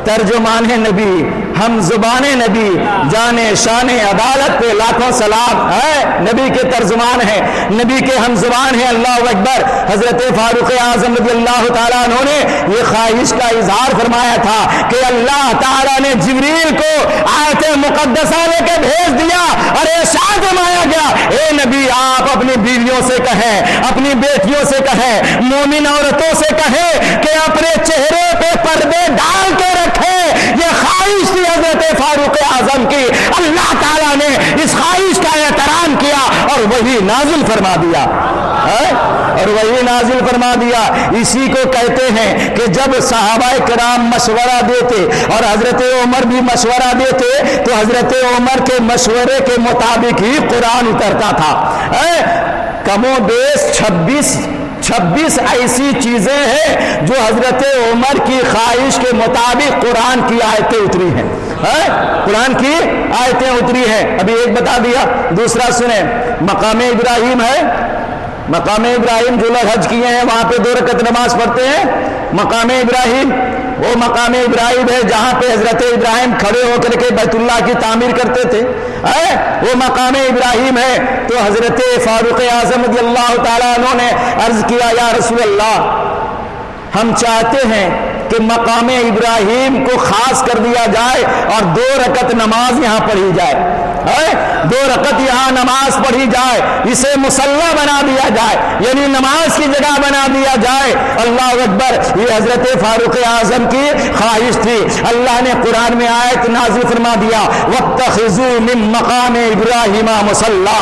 S2: ترجمان نبی، ہم زبان نبی، جانے شان عدالت پہ لاکھوں سلام ہے، نبی کے ترجمان ہیں، نبی کے ہم زبان ہیں۔ اللہ اکبر۔ حضرت فاروق اعظم رضی اللہ تعالیٰ عنہ نے یہ خواہش کا اظہار فرمایا تھا کہ اللہ تعالیٰ نے جبریل کو آیت مقدسہ لے کے بھیج دیا اور ارشاد فرمایا گیا اے نبی آپ اپنی بیویوں سے کہیں، اپنی بیٹیوں سے کہیں، مومن عورتوں سے کہیں کہ اپنے چہرے پہ پردے ڈال کے رکھیں۔ یہ خواہش تھی حضرت فاروق اعظم کی، اللہ تعالیٰ نے اس خواہش کا احترام کیا اور وہی نازل فرما دیا، اور وہی نازل فرما دیا۔ اسی کو کہتے ہیں کہ جب صحابہ کرام مشورہ دیتے اور حضرت عمر بھی مشورہ دیتے تو حضرت عمر کے مشورے کے مطابق ہی قرآن اترتا تھا۔ کم و بیش 26 ایسی چیزیں ہیں جو حضرت عمر کی خواہش کے مطابق قرآن کی آیتیں اتری ہیں، قرآن کی آیتیں اتری ہیں۔ ابھی ایک بتا دیا، دوسرا سنیں، مقام ابراہیم ہے، مقام ابراہیم جو لوگ حج کیے ہیں وہاں پہ 2 رکعت نماز پڑھتے ہیں۔ مقام ابراہیم وہ مقام ابراہیم ہے جہاں پہ حضرت ابراہیم کھڑے ہو کر کے بیت اللہ کی تعمیر کرتے تھے، وہ مقام ابراہیم ہے۔ تو حضرت فاروق اعظم رضی اللہ تعالیٰ عنہ نے عرض کیا یا رسول اللہ ہم چاہتے ہیں کہ مقام ابراہیم کو خاص کر دیا جائے اور 2 رکعت نماز یہاں پڑھی جائے، 2 رکعت یہاں نماز پڑھی جائے، اسے مصلی بنا دیا جائے، یعنی نماز کی جگہ بنا دیا جائے۔ اللہ اکبر۔ یہ حضرت فاروق اعظم کی خواہش تھی۔ اللہ نے قرآن میں آیت نازل فرما دیا وَاتَّخِذُوا مِن مَّقَامِ إِبْرَاهِيمَ مُصَلًّى،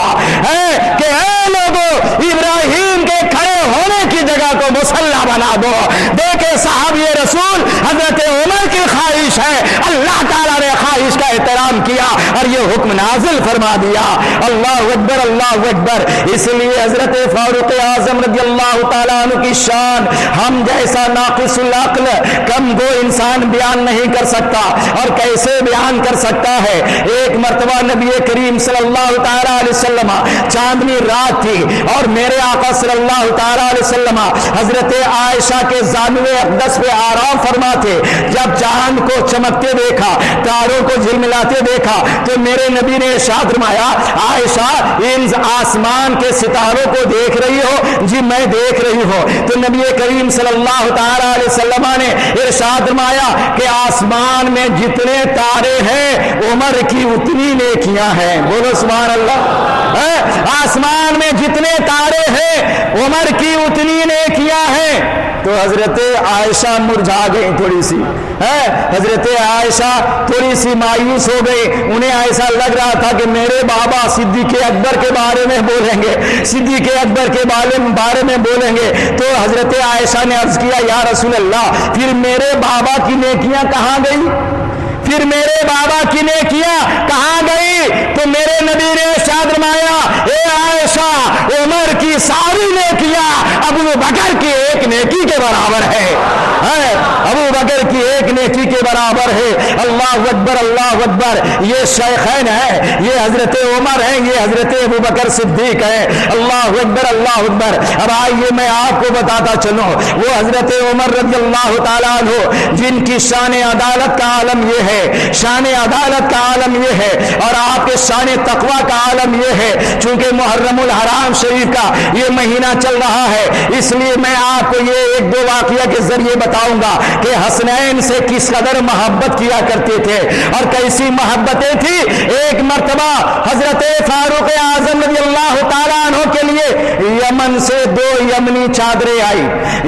S2: کہ اے لوگو ابراہیم کے کھڑے ہونے کی جگہ کو مصلی بنا دو۔ دیکھیں صحابی رسول حضرت عمر کی خواہش ہے، اللہ تعالیٰ نے خواہش کا احترام کیا اور یہ حکم نازل فرما دیا۔ اللہ اکبر، اللہ اکبر۔ اس لیے حضرت فاروق اعظم رضی اللہ تعالیٰ عنہ کی شان ہم جیسا ناقص العقل کم گو انسان بیان نہیں کر سکتا، اور کیسے بیان کر سکتا ہے۔ ایک مرتبہ نبی کریم صلی اللہ تعالیٰ علیہ وسلم چاندنی رات تھی اور میرے آقا صلی اللہ تعالیٰ علیہ وسلم حضرت عائشہ کے زانوے اقدس پہ آرام فرما تھے۔ جب چاند کو چمکتے دیکھا، تاروں کو جھلملاتے دیکھا تو میرے نبی نے ارشاد فرمایا عائشہ ان آسمان کے ستاروں کو دیکھ رہی ہو؟ جی میں دیکھ رہی ہوں۔ تو نبی کریم صلی اللہ تعالیٰ علیہ وسلم نے ارشاد فرمایا کہ آسمان میں جتنے تارے ہیں عمر کی اتنی نیکیاں ہیں۔ بولو سبحان اللہ۔ آسمان میں جتنے تارے ہیں عمر کی اتنی نیکیاں ہیں۔ تو حضرت عائشہ مرجھا گئی تھوڑی سی، حضرت عائشہ تھوڑی سی مایوس ہو گئی. انہیں ایسا لگ رہا تھا کہ میرے بابا صدیق اکبر کے بارے میں بولیں گے، صدیق اکبر کے بارے میں بولیں گے. تو حضرت عائشہ نے عرض کیا یا رسول اللہ پھر میرے بابا کی نیکیاں کہاں گئی؟ پھر میرے بابا کی نیکیاں کہاں گئی؟ تو میرے نبی نے ارشاد فرمایا اے عائشہ عمر کی ساری نیکیاں ابو بکر کی ایک نیکی کے برابر ہے، ابو بکر کی ایک نیکی کے برابر ہے. اللہ اکبر اللہ اکبر. یہ شیخین ہیں، یہ حضرت عمر ہیں، یہ حضرت ابو بکر صدیق ہیں. اللہ اکبر اللہ اکبر. اب آئیے میں آپ کو بتاتا چلوں وہ حضرت عمر رضی اللہ تعالیٰ عنہ جن کی شان عدالت کا عالم یہ ہے، شان عدالت کا عالم یہ ہے، اور آپ کے شان تقوی کا عالم یہ ہے. چونکہ محرم الحرام شریف کا یہ مہینہ چل رہا ہے، اس لیے میں آپ کو یہ ایک دو واقعہ کے ذریعے بتاؤں گا کہ حسنین سے کس قدر محبت کیا کرتے تھے اور کیسی محبتیں تھی. ایک مرتبہ حضرت فاروق اعظم رضی اللہ تعالیٰ عنہ کے لیے یمن سے 2 یمنی چادریں آئی،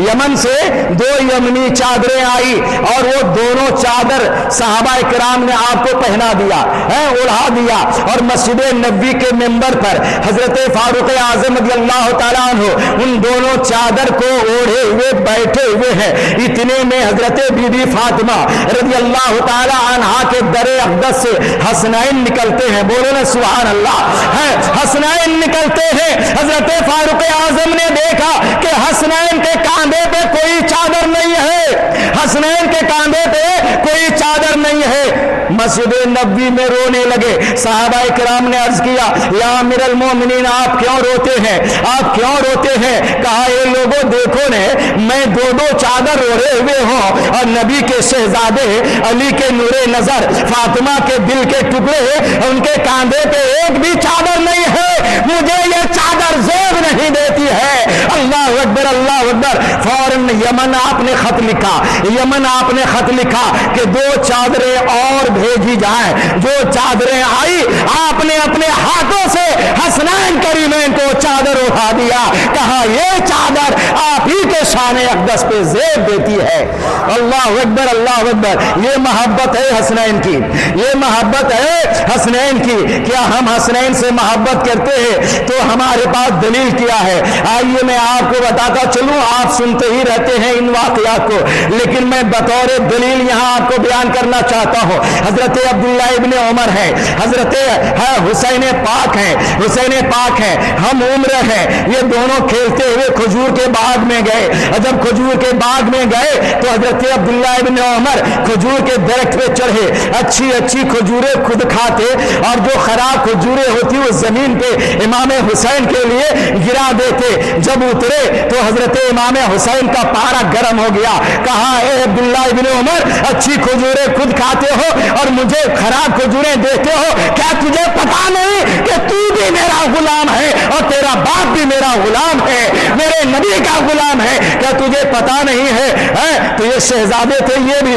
S2: یمن سے 2 یمنی چادریں آئی، اور وہ دونوں چادر صحابہ کرام نے آپ کو پہنا دیا، اڑا دیا، اور مسجد نبوی کے ممبر پر حضرت فاروق اعظم رضی اللہ تعالیٰ عنہ ان دونوں چادر کو اوڑھے ہوئے بیٹھے ہوئے ہیں. اتنے میں حضرت بی بی فاطمہ رضی اللہ تعالیٰ عنہا کے در اقدس سے حسنین نکلتے ہیں. بولو نا سبحان اللہ. حسنین نکلتے ہیں. حضرت فاروق اعظم نے دیکھا کہ حسنین کے کاندھے پہ کوئی چادر نہیں ہے، حسنین کے کاندھے پہ کوئی چادر نہیں ہے. مسجد نبوی میں رونے لگے. صحابہ کرام نے عرض کیا یا امیر المومنین آپ کیوں روتے ہیں، آپ کیوں روتے ہیں؟ کہا اے لوگوں دیکھو نے میں 2 چادر اوڑھے ہوئے ہوں اور نبی کے شہزادے علی کے نور نظر فاطمہ کے دل کے ٹکڑے ان کے کاندھے پہ ایک بھی چادر نہیں ہے، مجھے یہ چادر زیب نہیں دیتی ہے. اللہ اکبر اللہ اکبر. فوراً یمن آپ نے خط لکھا، یمن آپ نے خط لکھا کہ 2 چادریں اور بھیجی جائیں. جو چادریں آئی آپ نے اپنے ہاتھوں سے حسنین کریمین کو چادر اٹھا دیا. کہا یہ چادر آپ ہی کے شان اقدس پہ زیب دیتی ہے. اللہ اکبر اللہ اکبر. یہ محبت ہے حسنین کی، یہ محبت ہے حسنین کی. کیا ہم حسنین سے محبت کرتے ہیں؟ تو ہمارے پاس دلیل کیا ہے؟ آئیے میں آپ کو بتاتا چلوں. آپ سنتے ہی رہتے ہیں ان واقعات کو، لیکن میں بطور دلیل یہاں آپ کو بیان کرنا چاہتا ہوں. حضرت عبداللہ ابن عمر ہے، حضرت حسین پاک ہے، حسین پاک ہے، ہم عمر ہے. یہ دونوں کھیلتے ہوئے کھجور کے باغ میں گئے. جب کھجور کے باغ میں گئے تو حضرت عبداللہ ابن عمر کھجور کے درخت پہ چڑھے. اچھی اچھی کھجوریں خود کھاتے اور جو خراب کھجوریں ہوتی وہ زمین پہ امام حسین کے لیے گرا دیتے. جب اترے تو حضرت امام حسین کا پارا گرم ہو گیا. کہا اے عبداللہ ابن عمر اچھی کھجوریں خود کھاتے ہو اور مجھے خراب کھجوریں دیتے ہو، کیا تجھے پتا نہیں کہ تو بھی میرا غلام ہے اور تیرا باپ بھی میرا غلام ہے، میرے نبی کا غلام ہے؟ کیا تجھے پتا نہیں ہے؟ تو یہ شہزادے تھے، یہ بھی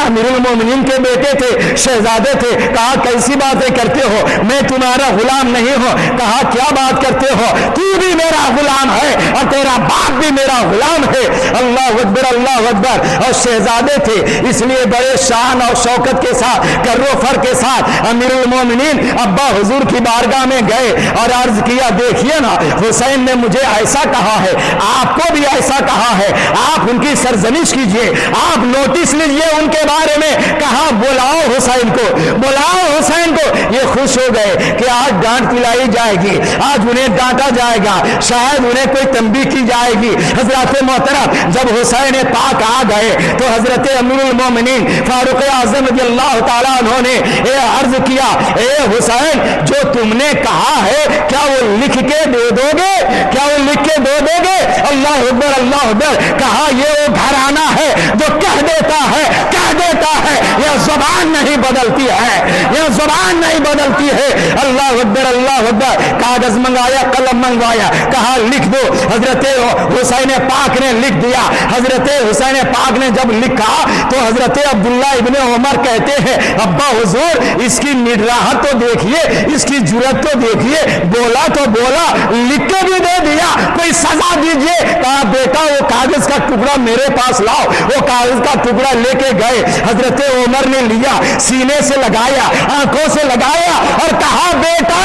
S2: امیر المومنین کے بیٹے تھے، شہزادے تھے. کہا کیسی باتیں کرتے ہو، میں تمہارا غلام نہیں ہوں. کہا کیا بات کرتے ہو، تو بھی میرا غلام ہے اور تیرا باپ بھی میرا غلام ہے. اللہ اکبر اللہ اکبر. اور شہزادے تھے اس لیے بڑے شان اور شوکت کے ساتھ کر و فر کے ساتھ امیر المومنین ابا حضور کی بارگاہ میں گئے اور عرض کیا دیکھیے نا حسین نے مجھے ایسا کہا ہے، آپ کو بھی ایسا کہا ہے، آپ ان کی سرزنش کیجئے، آپ نوٹس لیجئے ان کے بارے میں. کہا بلاؤ حسین کو، بلاؤ حسین کو. یہ خوش ہو گئے کہ آج ڈانٹ پلائی جائے گی، آج انہیں ڈانٹا جائے گا، شاید انہیں کوئی تنبیہ کی جائے گی. حضرت محترم جب حسین پاک آ گئے تو حضرت امیر المومنین فاروق اعظم رضی اللہ تعالیٰ عنہ نے عرض کیا اے حسین جو تم نے کہا ہے کیا وہ لکھ کے دے دو گے، کیا وہ لکھ کے دے دو گے؟ اللہ اکبر اللہ اکبر. کہا یہ وہ گھرانہ ہے جو کہہ دیتا ہے، کہہ دیتا ہے، یہ زبان نہیں بدلتی ہے، یہ زبان نہیں بدلتی ہے. اللہ اکبر اللہ اکبر. کاغذ منگایا، قلم منگوایا، کہا لکھ دو. حضرت حسین پاک نے لکھ دیا. حضرت حسین پاک نے جب لکھا تو حضرت عبداللہ ابن عمر کہتے ہیں ابا حضور اس کی نڈراہت تو دیکھیے، اس کی جرات تو دیکھیے، بولا تو بولا، لکھ کے بھی دے دیا، کوئی سزا دیجئے۔ کہا بیٹا وہ کاغذ کا ٹکڑا میرے پاس لاؤ۔ وہ کاغذ کا ٹکڑا لے کے گئے، حضرت عمر نے لیا، سینے سے لگایا، آنکھوں سے لگایا اور کہا بیٹا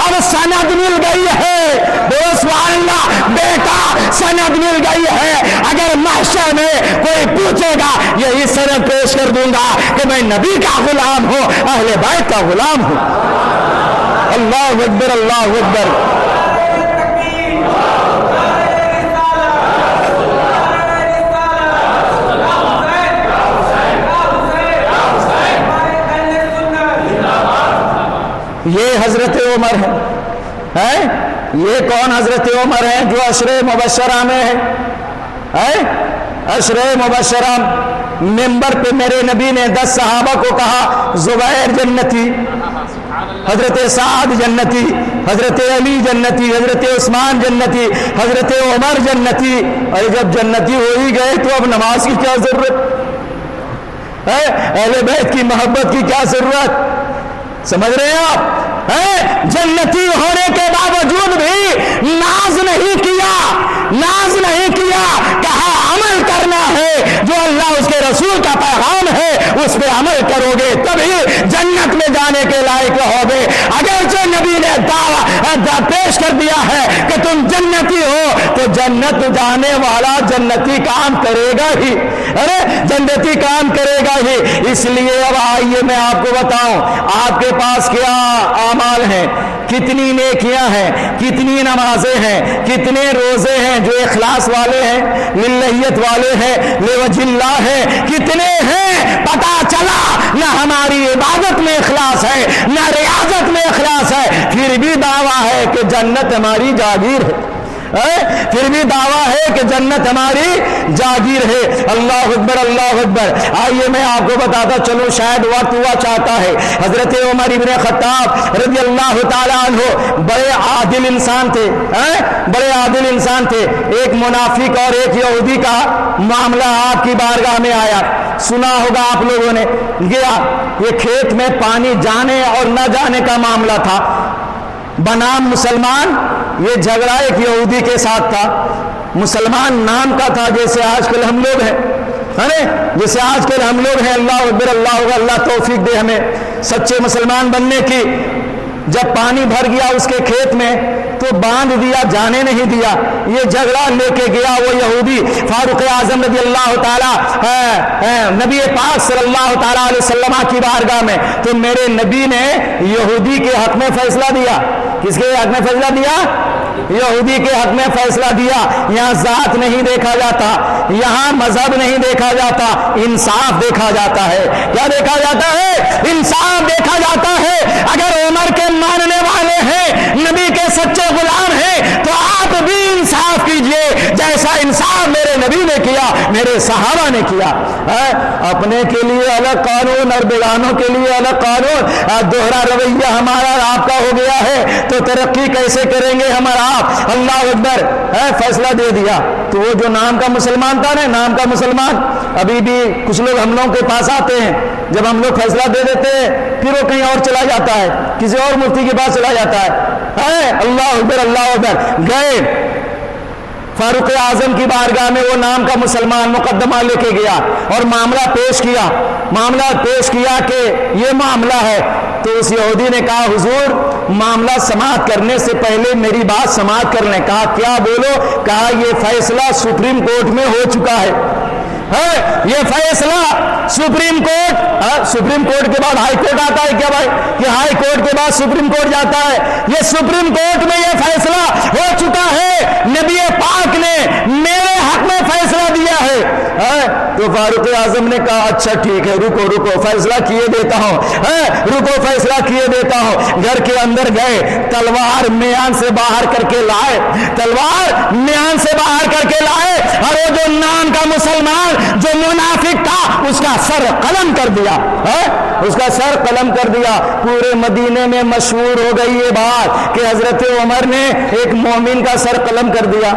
S2: اب سند مل گئی ہے۔ سبحان اللہ، بیٹا سند مل گئی ہے، اگر محشر میں کوئی پوچھے گا یہی سند پیش کر دوں گا کہ میں نبی کا غلام ہوں، اہل بیت کا غلام ہوں۔ اللہ اکبر، اللہ اکبر۔ یہ حضرت عمر ہے، یہ کون حضرت عمر ہے جو عشرے مبشرہ میں ہے؟ عشرے مبشرہ ممبر پہ میرے نبی نے 10 صحابہ کو کہا زبیر جنتی، حضرت سعد جنتی، حضرت علی جنتی، حضرت عثمان جنتی، حضرت عمر جنتی۔ اور جب جنتی ہو ہی گئے تو اب نماز کی کیا ضرورت ہے؟ اہل بیت کی محبت کی کیا ضرورت؟ سمجھ رہے ہیں آپ؟ جنتی ہونے کے باوجود بھی ناز نہیں کیا، ناز نہیں کیا، کہا عمل کرنا ہے، جو اللہ اس کے رسول کا پیغام ہے اس پہ عمل کرو گے تبھی جنت میں جانے کے لائق رہو گے۔ اگرچہ نبی نے دعویٰ پیش کر دیا ہے کہ تم جنتی ہو تو جنت جانے والا جنتی کام کرے گا ہی، ارے جنتی کام کرے گا ہی۔ اس لیے اب آئیے میں آپ کو بتاؤں آپ کے پاس کیا اعمال ہیں، کتنی نیکیاں ہیں، کتنی نمازیں ہیں، کتنے روزے ہیں جو اخلاص والے ہیں، للہیت والے ہیں، لوجہ اللہ ہیں، کتنے ہیں پتہ چلا نہ ہماری عبادت میں اخلاص ہے نہ ریاضت میں اخلاص ہے، پھر بھی دعویٰ ہے کہ جنت ہماری جاگیر ہے، پھر بھی دعویٰ ہے کہ جنت ہماری جاگیر ہے۔ اللہ اکبر، اللہ اکبر۔ آئیے میں آپ کو بتاتا چلوں، شاید وقت ہوا چاہتا ہے۔ حضرت عمر ابن خطاب رضی اللہ تعالیٰ عنہ بڑے عادل انسان تھے، بڑے عادل انسان تھے۔ ایک منافق اور ایک یہودی کا معاملہ آپ کی بارگاہ میں آیا، سنا ہوگا آپ لوگوں نے، یہ کھیت میں پانی جانے اور نہ جانے کا معاملہ تھا، بنام مسلمان۔ یہ جھگڑا ایک یہودی کے ساتھ تھا، مسلمان نام کا تھا، جیسے آج کل ہم لوگ ہیں، جیسے آج کل ہم لوگ ہیں۔ اللہ اکبر، اللہ اکبر، اللہ توفیق دے ہمیں سچے مسلمان بننے کی۔ جب پانی بھر گیا اس کے کھیت میں تو باندھ دیا، جانے نہیں دیا۔ یہ جھگڑا لے کے گیا وہ یہودی فاروق اعظم رضی اللہ تعالی نبی پاک صلی اللہ تعالی علیہ وسلم کی بارگاہ میں، تو میرے نبی نے یہودی کے حق میں فیصلہ دیا۔ کس کے حق میں فیصلہ دیا؟ یہودی کے حق میں فیصلہ دیا۔ یہاں ذات نہیں دیکھا جاتا، یہاں مذہب نہیں دیکھا جاتا، انصاف دیکھا جاتا ہے۔ کیا دیکھا جاتا ہے؟ انصاف دیکھا جاتا ہے۔ اگر عمر کے ماننے والے ہیں، نبی کے سچے غلام ہیں، تو آپ بھی انصاف کیجئے جیسا انصاف میرے نبی نے کیا، میرے صحابہ نے کیا۔ اپنے کے لیے الگ قانون اور بیگانوں کے لیے الگ قانون، دوہرا رویہ ہمارا آپ کا ہو گیا ہے تو ترقی کیسے کریں گے ہمارا آپ؟ اللہ اکبر۔ فیصلہ دے دیا تو وہ جو نام کا مسلمان تھا نا، نام کا مسلمان، ابھی بھی کچھ لوگ ہم لوگوں کے پاس آتے ہیں، جب ہم لوگ فیصلہ دے دیتے ہیں پھر وہ کہیں اور چلا جاتا ہے، کسی اور مفتی کے پاس چلا جاتا ہے۔ اللہ اکبر، اللہ اکبر۔ گئے فاروق اعظم کی بارگاہ میں، وہ نام کا مسلمان مقدمہ لے کے گیا اور معاملہ پیش کیا کہ یہ معاملہ ہے۔ تو اس یہودی نے کہا حضور معاملہ سماعت کرنے سے پہلے میری بات سماعت کر لیں۔ کہا کیا بولو؟ کہا یہ فیصلہ سپریم کورٹ میں ہو چکا ہے، یہ فیصلہ سپریم کورٹ کے بعد ہائی کورٹ آتا ہے کیا بھائی؟ کہ ہائی کورٹ کے بعد سپریم کورٹ جاتا ہے، یہ سپریم کورٹ میں یہ فیصلہ ہو چکا ہے، نبی پاک نے میرے حق میں فیصلہ دیا ہے۔ تو فاروق اعظم نے کہا اچھا ٹھیک ہے، رکو فیصلہ کیے دیتا ہوں، فیصلہ کیے دیتا ہوں۔ گھر کے اندر گئے، تلوار میان سے باہر کر کے لائے، اور وہ جو نام کا مسلمان جو منافق تھا اس کا سر قلم کر دیا، پورے مدینے میں مشہور ہو گئی یہ بات کہ حضرت عمر نے ایک مومن کا سر قلم کر دیا۔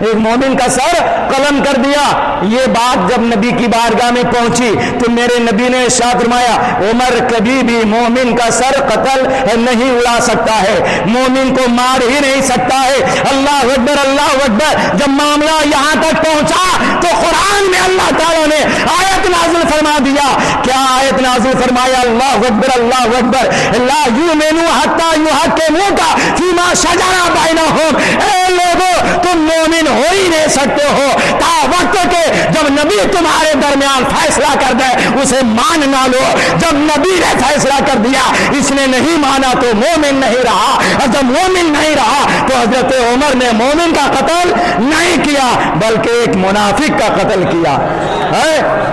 S2: ایک مومن کا سر قلم کر دیا. یہ بات جب نبی کی بارگاہ میں پہنچی تو میرے نبی نے ارشاد فرمایا عمر کبھی بھی مومن کا سر قتل نہیں اڑا سکتا ہے, مومن کو مار ہی نہیں سکتا ہے. اللہ اکبر اللہ اکبر. جب معاملہ یہاں تک پہنچا تو قرآن میں اللہ تعالیٰ نے آیت نازل فرما دیا. کیا آیت نازل فرمایا؟ اللہ اکبر اللہ اکبر. لا یؤمنوا حتی یحکموک فیما شجر بینہم. اے لوگوں تم مومن ہو ہی نہیں سکتے ہو تا وقت کے جب نبی تمہارے درمیان فیصلہ کر دے اسے مان نہ لو. جب نبی نے فیصلہ کر دیا اس نے نہیں مانا تو مومن نہیں رہا, اور جب مومن نہیں رہا تو حضرت عمر نے مومن کا قتل نہیں کیا بلکہ ایک منافق کا قتل کیا.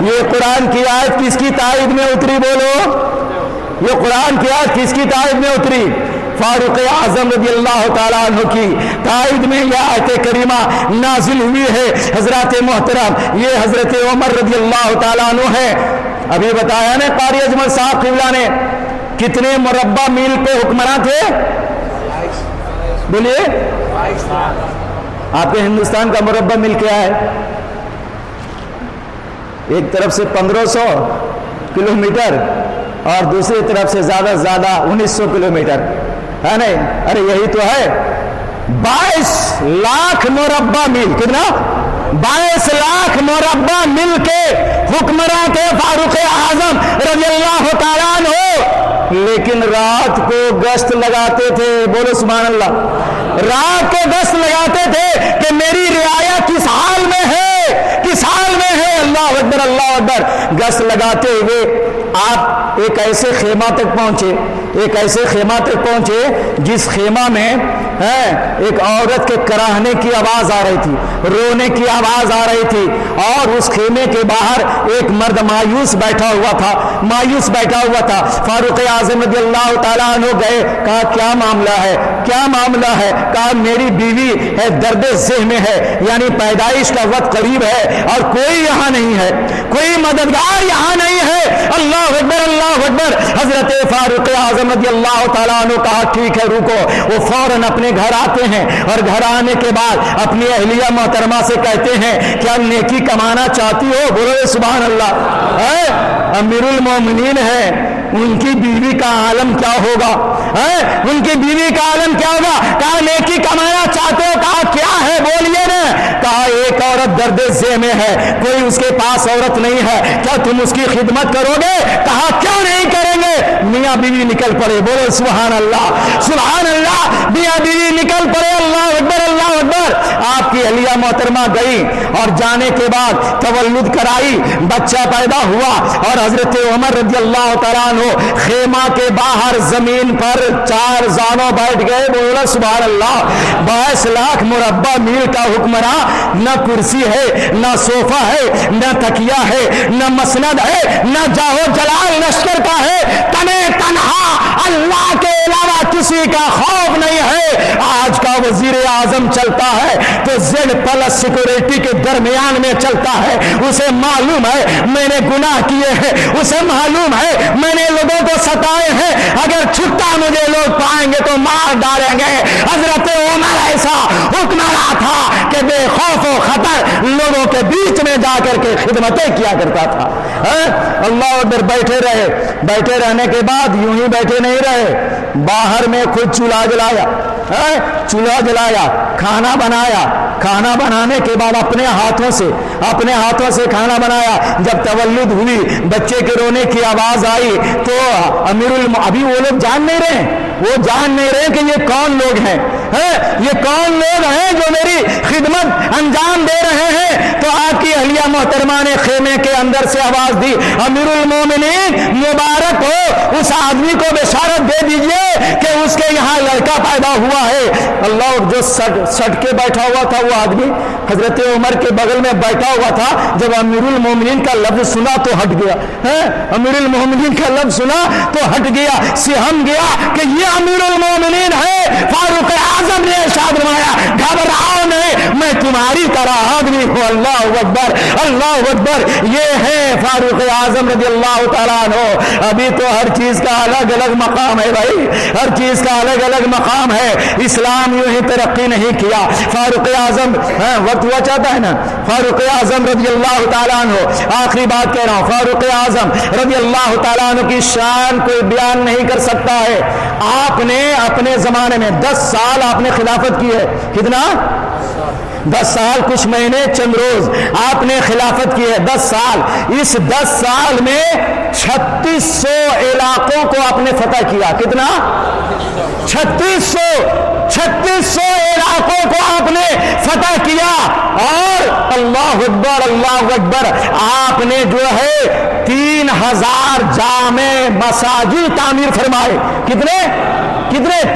S2: یہ قرآن کی آیت کس کی تائید میں اتری؟ بولو, یہ قرآن کی آیت کس کی تائید میں اتری؟ فاروق اعظم رضی اللہ تعالیٰ عنہ کی تائید میں یہ آیت کریمہ نازل ہوئی ہے. حضرات محترم یہ حضرت عمر رضی اللہ تعالیٰ عنہ ہے. ابھی بتایا نا قاری اجمل صاحب قبلہ نے کتنے مربع میل پہ حکمراں تھے؟ بولیے, آپ کے ہندوستان کا مربع میل کیا ہے؟ ایک طرف سے 1500 کلومیٹر اور دوسری طرف سے زیادہ سے زیادہ 1900 کلومیٹر ہے نہیں؟ ارے یہی تو ہے. 22 لاکھ مربع میل. کتنا؟ 22 لاکھ مربع میل کے حکمراں تھے فاروق اعظم رضی اللہ تعالیٰ عنہ. لیکن رات کو گشت لگاتے تھے. بولو سبحان اللہ. رات کو گشت لگاتے تھے کہ میری رعایا کس حال میں ہے, کس حال میں ہے. اللہ اکبر اللہ اکبر. گشت لگاتے ہوئے آپ ایک ایسے خیمہ تک پہنچے, ایک ایسے خیمہ تک پہنچے جس خیمہ میں ایک عورت کے کراہنے کی آواز آ رہی تھی, رونے کی آواز آ رہی تھی, اور اس خیمے کے باہر ایک مرد مایوس بیٹھا ہوا تھا, مایوس بیٹھا ہوا تھا. فاروق اعظم رضی اللہ تعالیٰ عنہ گئے, کہا کیا معاملہ ہے, کیا معاملہ ہے؟ کہا میری بیوی ہے درد ذہ میں ہے, یعنی پیدائش کا وقت قریب ہے اور کوئی یہاں نہیں ہے, کوئی مددگار یہاں نہیں ہے. اللہ اکبر اللہ اکبر. حضرت فاروق اعظم رضی اللہ تعالیٰ عنہ کہا ٹھیک ہے رکو. وہ فوراً اپنے گھر آتے ہیں اور گھر آنے کے بعد اپنی اہلیہ محترمہ سے کہتے ہیں کیا نیکی کمانا چاہتی ہو؟ بولو سبحان اللہ. امیر المومنین ہے, ان کی بیوی کا عالم کیا ہوگا, ان کی بیوی کا عالم کیا ہوگا. کہا نیکی کمانا چاہتے ہو؟ کہا کیا ہے بولیے نا. کہا ایک عورت درد ذہ میں ہے, کوئی اس کے پاس عورت نہیں ہے, کیا تم اس کی خدمت کرو گے؟ کہا کیوں نہیں کریں گے. میاں بیوی نکل پڑے. بولو سبحان اللہ سبحان اللہ. میاں بیوی نکل پڑے. اللہ اکبر اللہ اکبر. آپ کی اہلیہ محترمہ گئی اور جانے کے بعد تولد کرائی, بچہ پیدا ہوا اور حضرت عمر رضی اللہ تعالیٰ عنہ خیمہ کے باہر زمین پر 4 زانوں بیٹھ گئے. بولو سبحان اللہ. 22 لاکھ مربع میل کا حکمراں, نہ کرسی ہے, نہ صوفہ ہے, نہ تکیہ ہے, نہ مسند ہے, نہ جاہو جلال لشکر کا ہے, تنے تنہا اللہ کے علاوہ کسی کا خوف نہیں ہے. آج کا وزیر اعظم چلتا ہے تو Z+ سیکورٹی کے درمیان میں چلتا ہے. اسے معلوم ہے میں نے گناہ کیے ہیں, اسے معلوم ہے میں نے لوگوں کو ستائے ہیں, اگر چھٹا مجھے لوگ پائیں گے تو مار ڈالیں گے. حضرت عمر ایسا حکمراں تھا کہ بے خوف و خطر لوگوں کے بیچ میں جا کر کے خدمتیں کیا کرتا تھا. اللہ ادھر بیٹھے رہے. بیٹھے رہنے کے بعد یوں ہی بیٹھے نہیں رہے, باہر میں خود چولہا جلایا, چولہا جلایا, کھانا بنایا. کھانا بنانے کے بعد اپنے ہاتھوں سے کھانا بنایا. جب تولد ہوئی, بچے کے رونے کی آواز آئی تو ابھی وہ لوگ جان نہیں رہے کہ یہ کون لوگ ہیں, یہ کون لوگ ہیں جو میری خدمت انجام دے رہے ہیں. تو آپ کی اہلیہ محترمہ نے خیمے کے اندر سے آواز دی, امیر المومنین مبارک ہو, اس آدمی کو بشارت دے دیجئے کہ اس کے یہاں لڑکا پیدا ہوا ہے. اللہ, جو سٹ کے بیٹھا ہوا تھا وہ آدمی حضرت عمر کے بغل میں بیٹھا ہوا تھا. جب امیر المومنین کا لفظ سنا تو ہٹ گیا, امیر المومنین کا لفظ سنا تو ہٹ گیا, سہم گیا کہ یہ امیر المومنین ہے. فاروق اعظم نے ارشاد فرمایا گھبراؤ نہیں, میں تمہاری طرح آدمی ہو۔ اللہ اکبر، اللہ اکبر۔ یہ ہے فاروق اعظم رضی اللہ تعالیٰ عنہ۔ ابھی تو ہر چیز کا الگ الگ مقام ہے بھائی، ہر چیز کا الگ الگ مقام ہے۔ اسلام یوں ہی ترقی نہیں کیا۔ فاروق اعظم وقت ہوا چاہتا ہے نا، فاروق اعظم رضی اللہ تعالیٰ عنہ، آخری بات کہہ رہا ہوں، فاروق اعظم رضی اللہ تعالیٰ عنہ کی شان کوئی بیان نہیں کر سکتا ہے۔ آپ نے اپنے زمانے میں 10 سال آپ نے خلافت کی ہے۔ کتنا؟ 10 سال کچھ مہینے چند روز آپ نے خلافت کی ہے، 10 سال۔ اس 10 سال میں 3600 علاقوں کو آپ نے فتح کیا۔ کتنا؟ 3600 علاقوں کو آپ نے فتح کیا۔ اور اللہ اکبر، اللہ اکبر، آپ نے جو ہے 3000 جامع مساجد تعمیر فرمائے۔ کتنے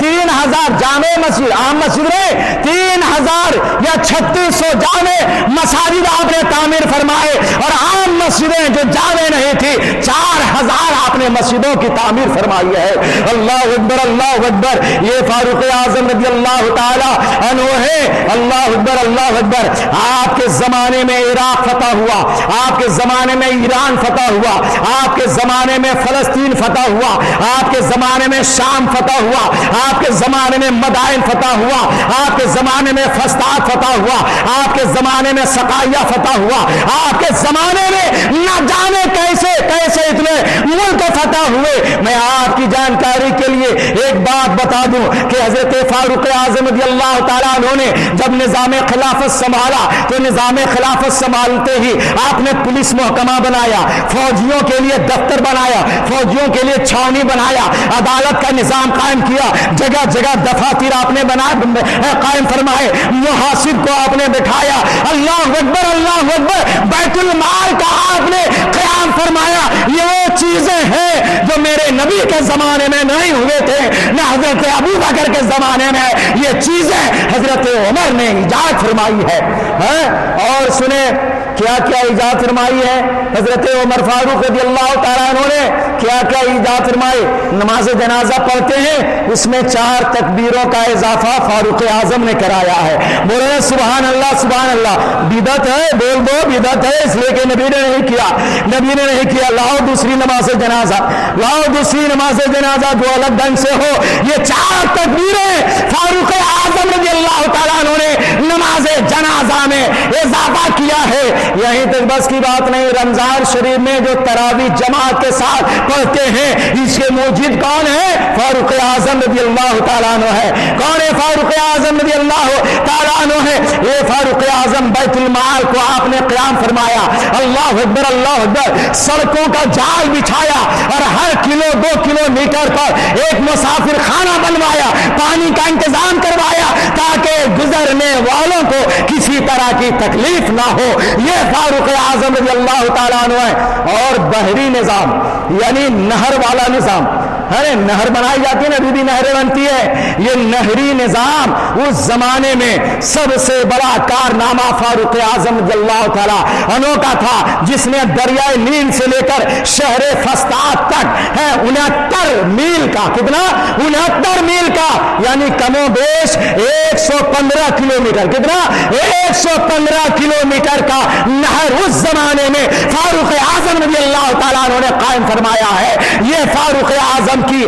S2: 3000 جامع مسجد، عام مسجد میں 3000 یا 3600 جامع مساجد آپ نے تعمیر فرمائے، اور عام مسجدیں جو جامع نہیں تھی 4000 آپ نے مسجدوں کی تعمیر فرمائی ہے۔ اللہ اکبر، اللہ اکبر۔ یہ فاروق اعظم رضی اللہ تعالی عنہ ہے۔ اللہ اکبر، اللہ اکبر۔ آپ کے زمانے میں عراق فتح ہوا، آپ کے زمانے میں ایران فتح ہوا، آپ کے زمانے میں فلسطین فتح ہوا، آپ کے زمانے میں شام فتح ہوا، آپ کے زمانے میں مدائن فتح ہوا، آپ کے زمانے میں فسطاط فتح ہوا، آپ کے زمانے میں سقائیہ فتح ہوا، آپ کے زمانے میں نہ جانے کیسے کیسے اتنے ملک فتح ہوئے۔ میں آپ کی جانکاری کے لیے ایک بات بتا دوں کہ حضرت فاروق اعظم رضی اللہ تعالیٰ عنہ نے جب نظام خلافت سنبھالا تو نظام خلافت سنبھالتے ہی آپ نے پولیس محکمہ بنایا، فوجیوں کے لیے دفتر بنایا، فوجیوں کے لیے چھاونی بنایا، عدالت کا نظام قائم کیا، جگہ جگہ دفاتر آپ نے قائم فرمائے، محاسب کو آپ نے بٹھایا۔ اللہ اکبر، اللہ اکبر۔ بیت المال کا آپ نے قیام فرمایا۔ یہ وہ چیزیں ہیں جو میرے نبی کے زمانے میں نہیں ہوئے تھے، نہ حضرت ابو بکر کے زمانے میں۔ یہ چیزیں حضرت عمر نے ایجاد فرمائی ہے۔ اور سنیں کیا کیا ایجاد فرمائی ہے حضرت عمر فاروق رضی اللہ تعالیٰ عنہ نے، کیا کیا ایجاد فرمائی۔ نماز جنازہ پڑھتے ہیں، اس میں 4 تکبیروں کا اضافہ فاروق اعظم نے کرایا ہے۔ بولے سبحان اللہ، سبحان اللہ۔ بدعت ہے، بول دو بدعت ہے، اس لیے کہ نبی نے نہیں کیا، نبی نے نہیں کیا۔ لاؤ دوسری نماز جنازہ، لاؤ دوسری نماز جنازہ جو الگ ڈھنگ سے ہو۔ یہ 4 تکبیریں فاروق اعظم رضی اللہ تعالیٰ عنہ نے نماز جنازہ میں اضافہ کیا ہے۔ یہیں تک بس کی بات نہیں، رمضان شریف میں جو تراویح جماعت کے ساتھ پڑھتے ہیں، اس کے موجد کون ہے؟ فاروق اعظم رضی اللہ تعالیٰ عنہ ہے۔ کون ہے فاروق اعظم رضی اللہ تعالیٰ عنہ ہے؟ یہ فاروق اعظم بیت المال کو آپ نے قیام فرمایا۔ اللہ اکبر، اللہ اکبر۔ سڑکوں کا جال بچھایا اور ہر کلو 2 کلومیٹر پر ایک مسافر خانہ بنوایا، پانی کا انتظام کروایا تاکہ گزرنے والوں کو کسی طرح کی تکلیف نہ ہو۔ یہ فاروق اعظم رضی اللہ تعالیٰ عنہ ہے۔ اور بحری نظام یعنی نہر والا نظام، نہر بنائی جاتی ہے نا، ابھی بھی نہریں بنتی ہے۔ یہ نہری نظام اس زمانے میں سب سے بڑا کارنامہ فاروق اعظم رضی اللہ تعالیٰ عنہ کا تھا، جس نے دریائے نیل سے لے کر شہر فسطاط تک 69 میل کا، کتنا 69 میل کا، یعنی کم و بیش 115 کلومیٹر، کتنا 115 کلومیٹر کا نہر اس زمانے میں فاروق اعظم رضی اللہ تعالیٰ عنہ نے قائم فرمایا ہے۔ یہ فاروق اعظم کی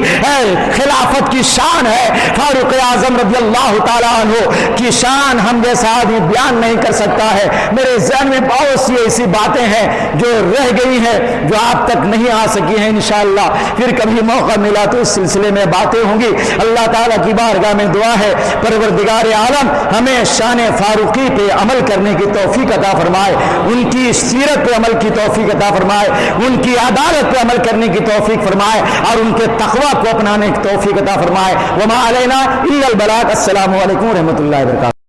S2: خلافت کی شان ہے۔ فاروق اعظم رضی اللہ تعالیٰ عنہ کی شان ہم جیسا آدمی بیان نہیں کر سکتا ہے۔ میرے ذہن میں بہت سی ایسی باتیں ہیں جو رہ گئی ہیں، جو آپ تک نہیں آ سکی ہیں۔ انشاءاللہ پھر کبھی موقع ملا تو اس سلسلے میں باتیں ہوں گی۔ اللہ تعالیٰ کی بارگاہ میں دعا ہے پروردگار عالم ہمیں شان فاروقی پہ عمل کرنے کی توفیق عطا فرمائے، ان کی سیرت پہ عمل کی توفیق عطا فرمائے، ان کی عدالت پہ عمل کرنے کی توفیق فرمائے، اور ان کے تقوی کو اپنانے کی توفیق عطا فرمائے۔ وما علینا الا البلاغ۔ السلام علیکم ورحمۃ اللہ وبرکاتہ۔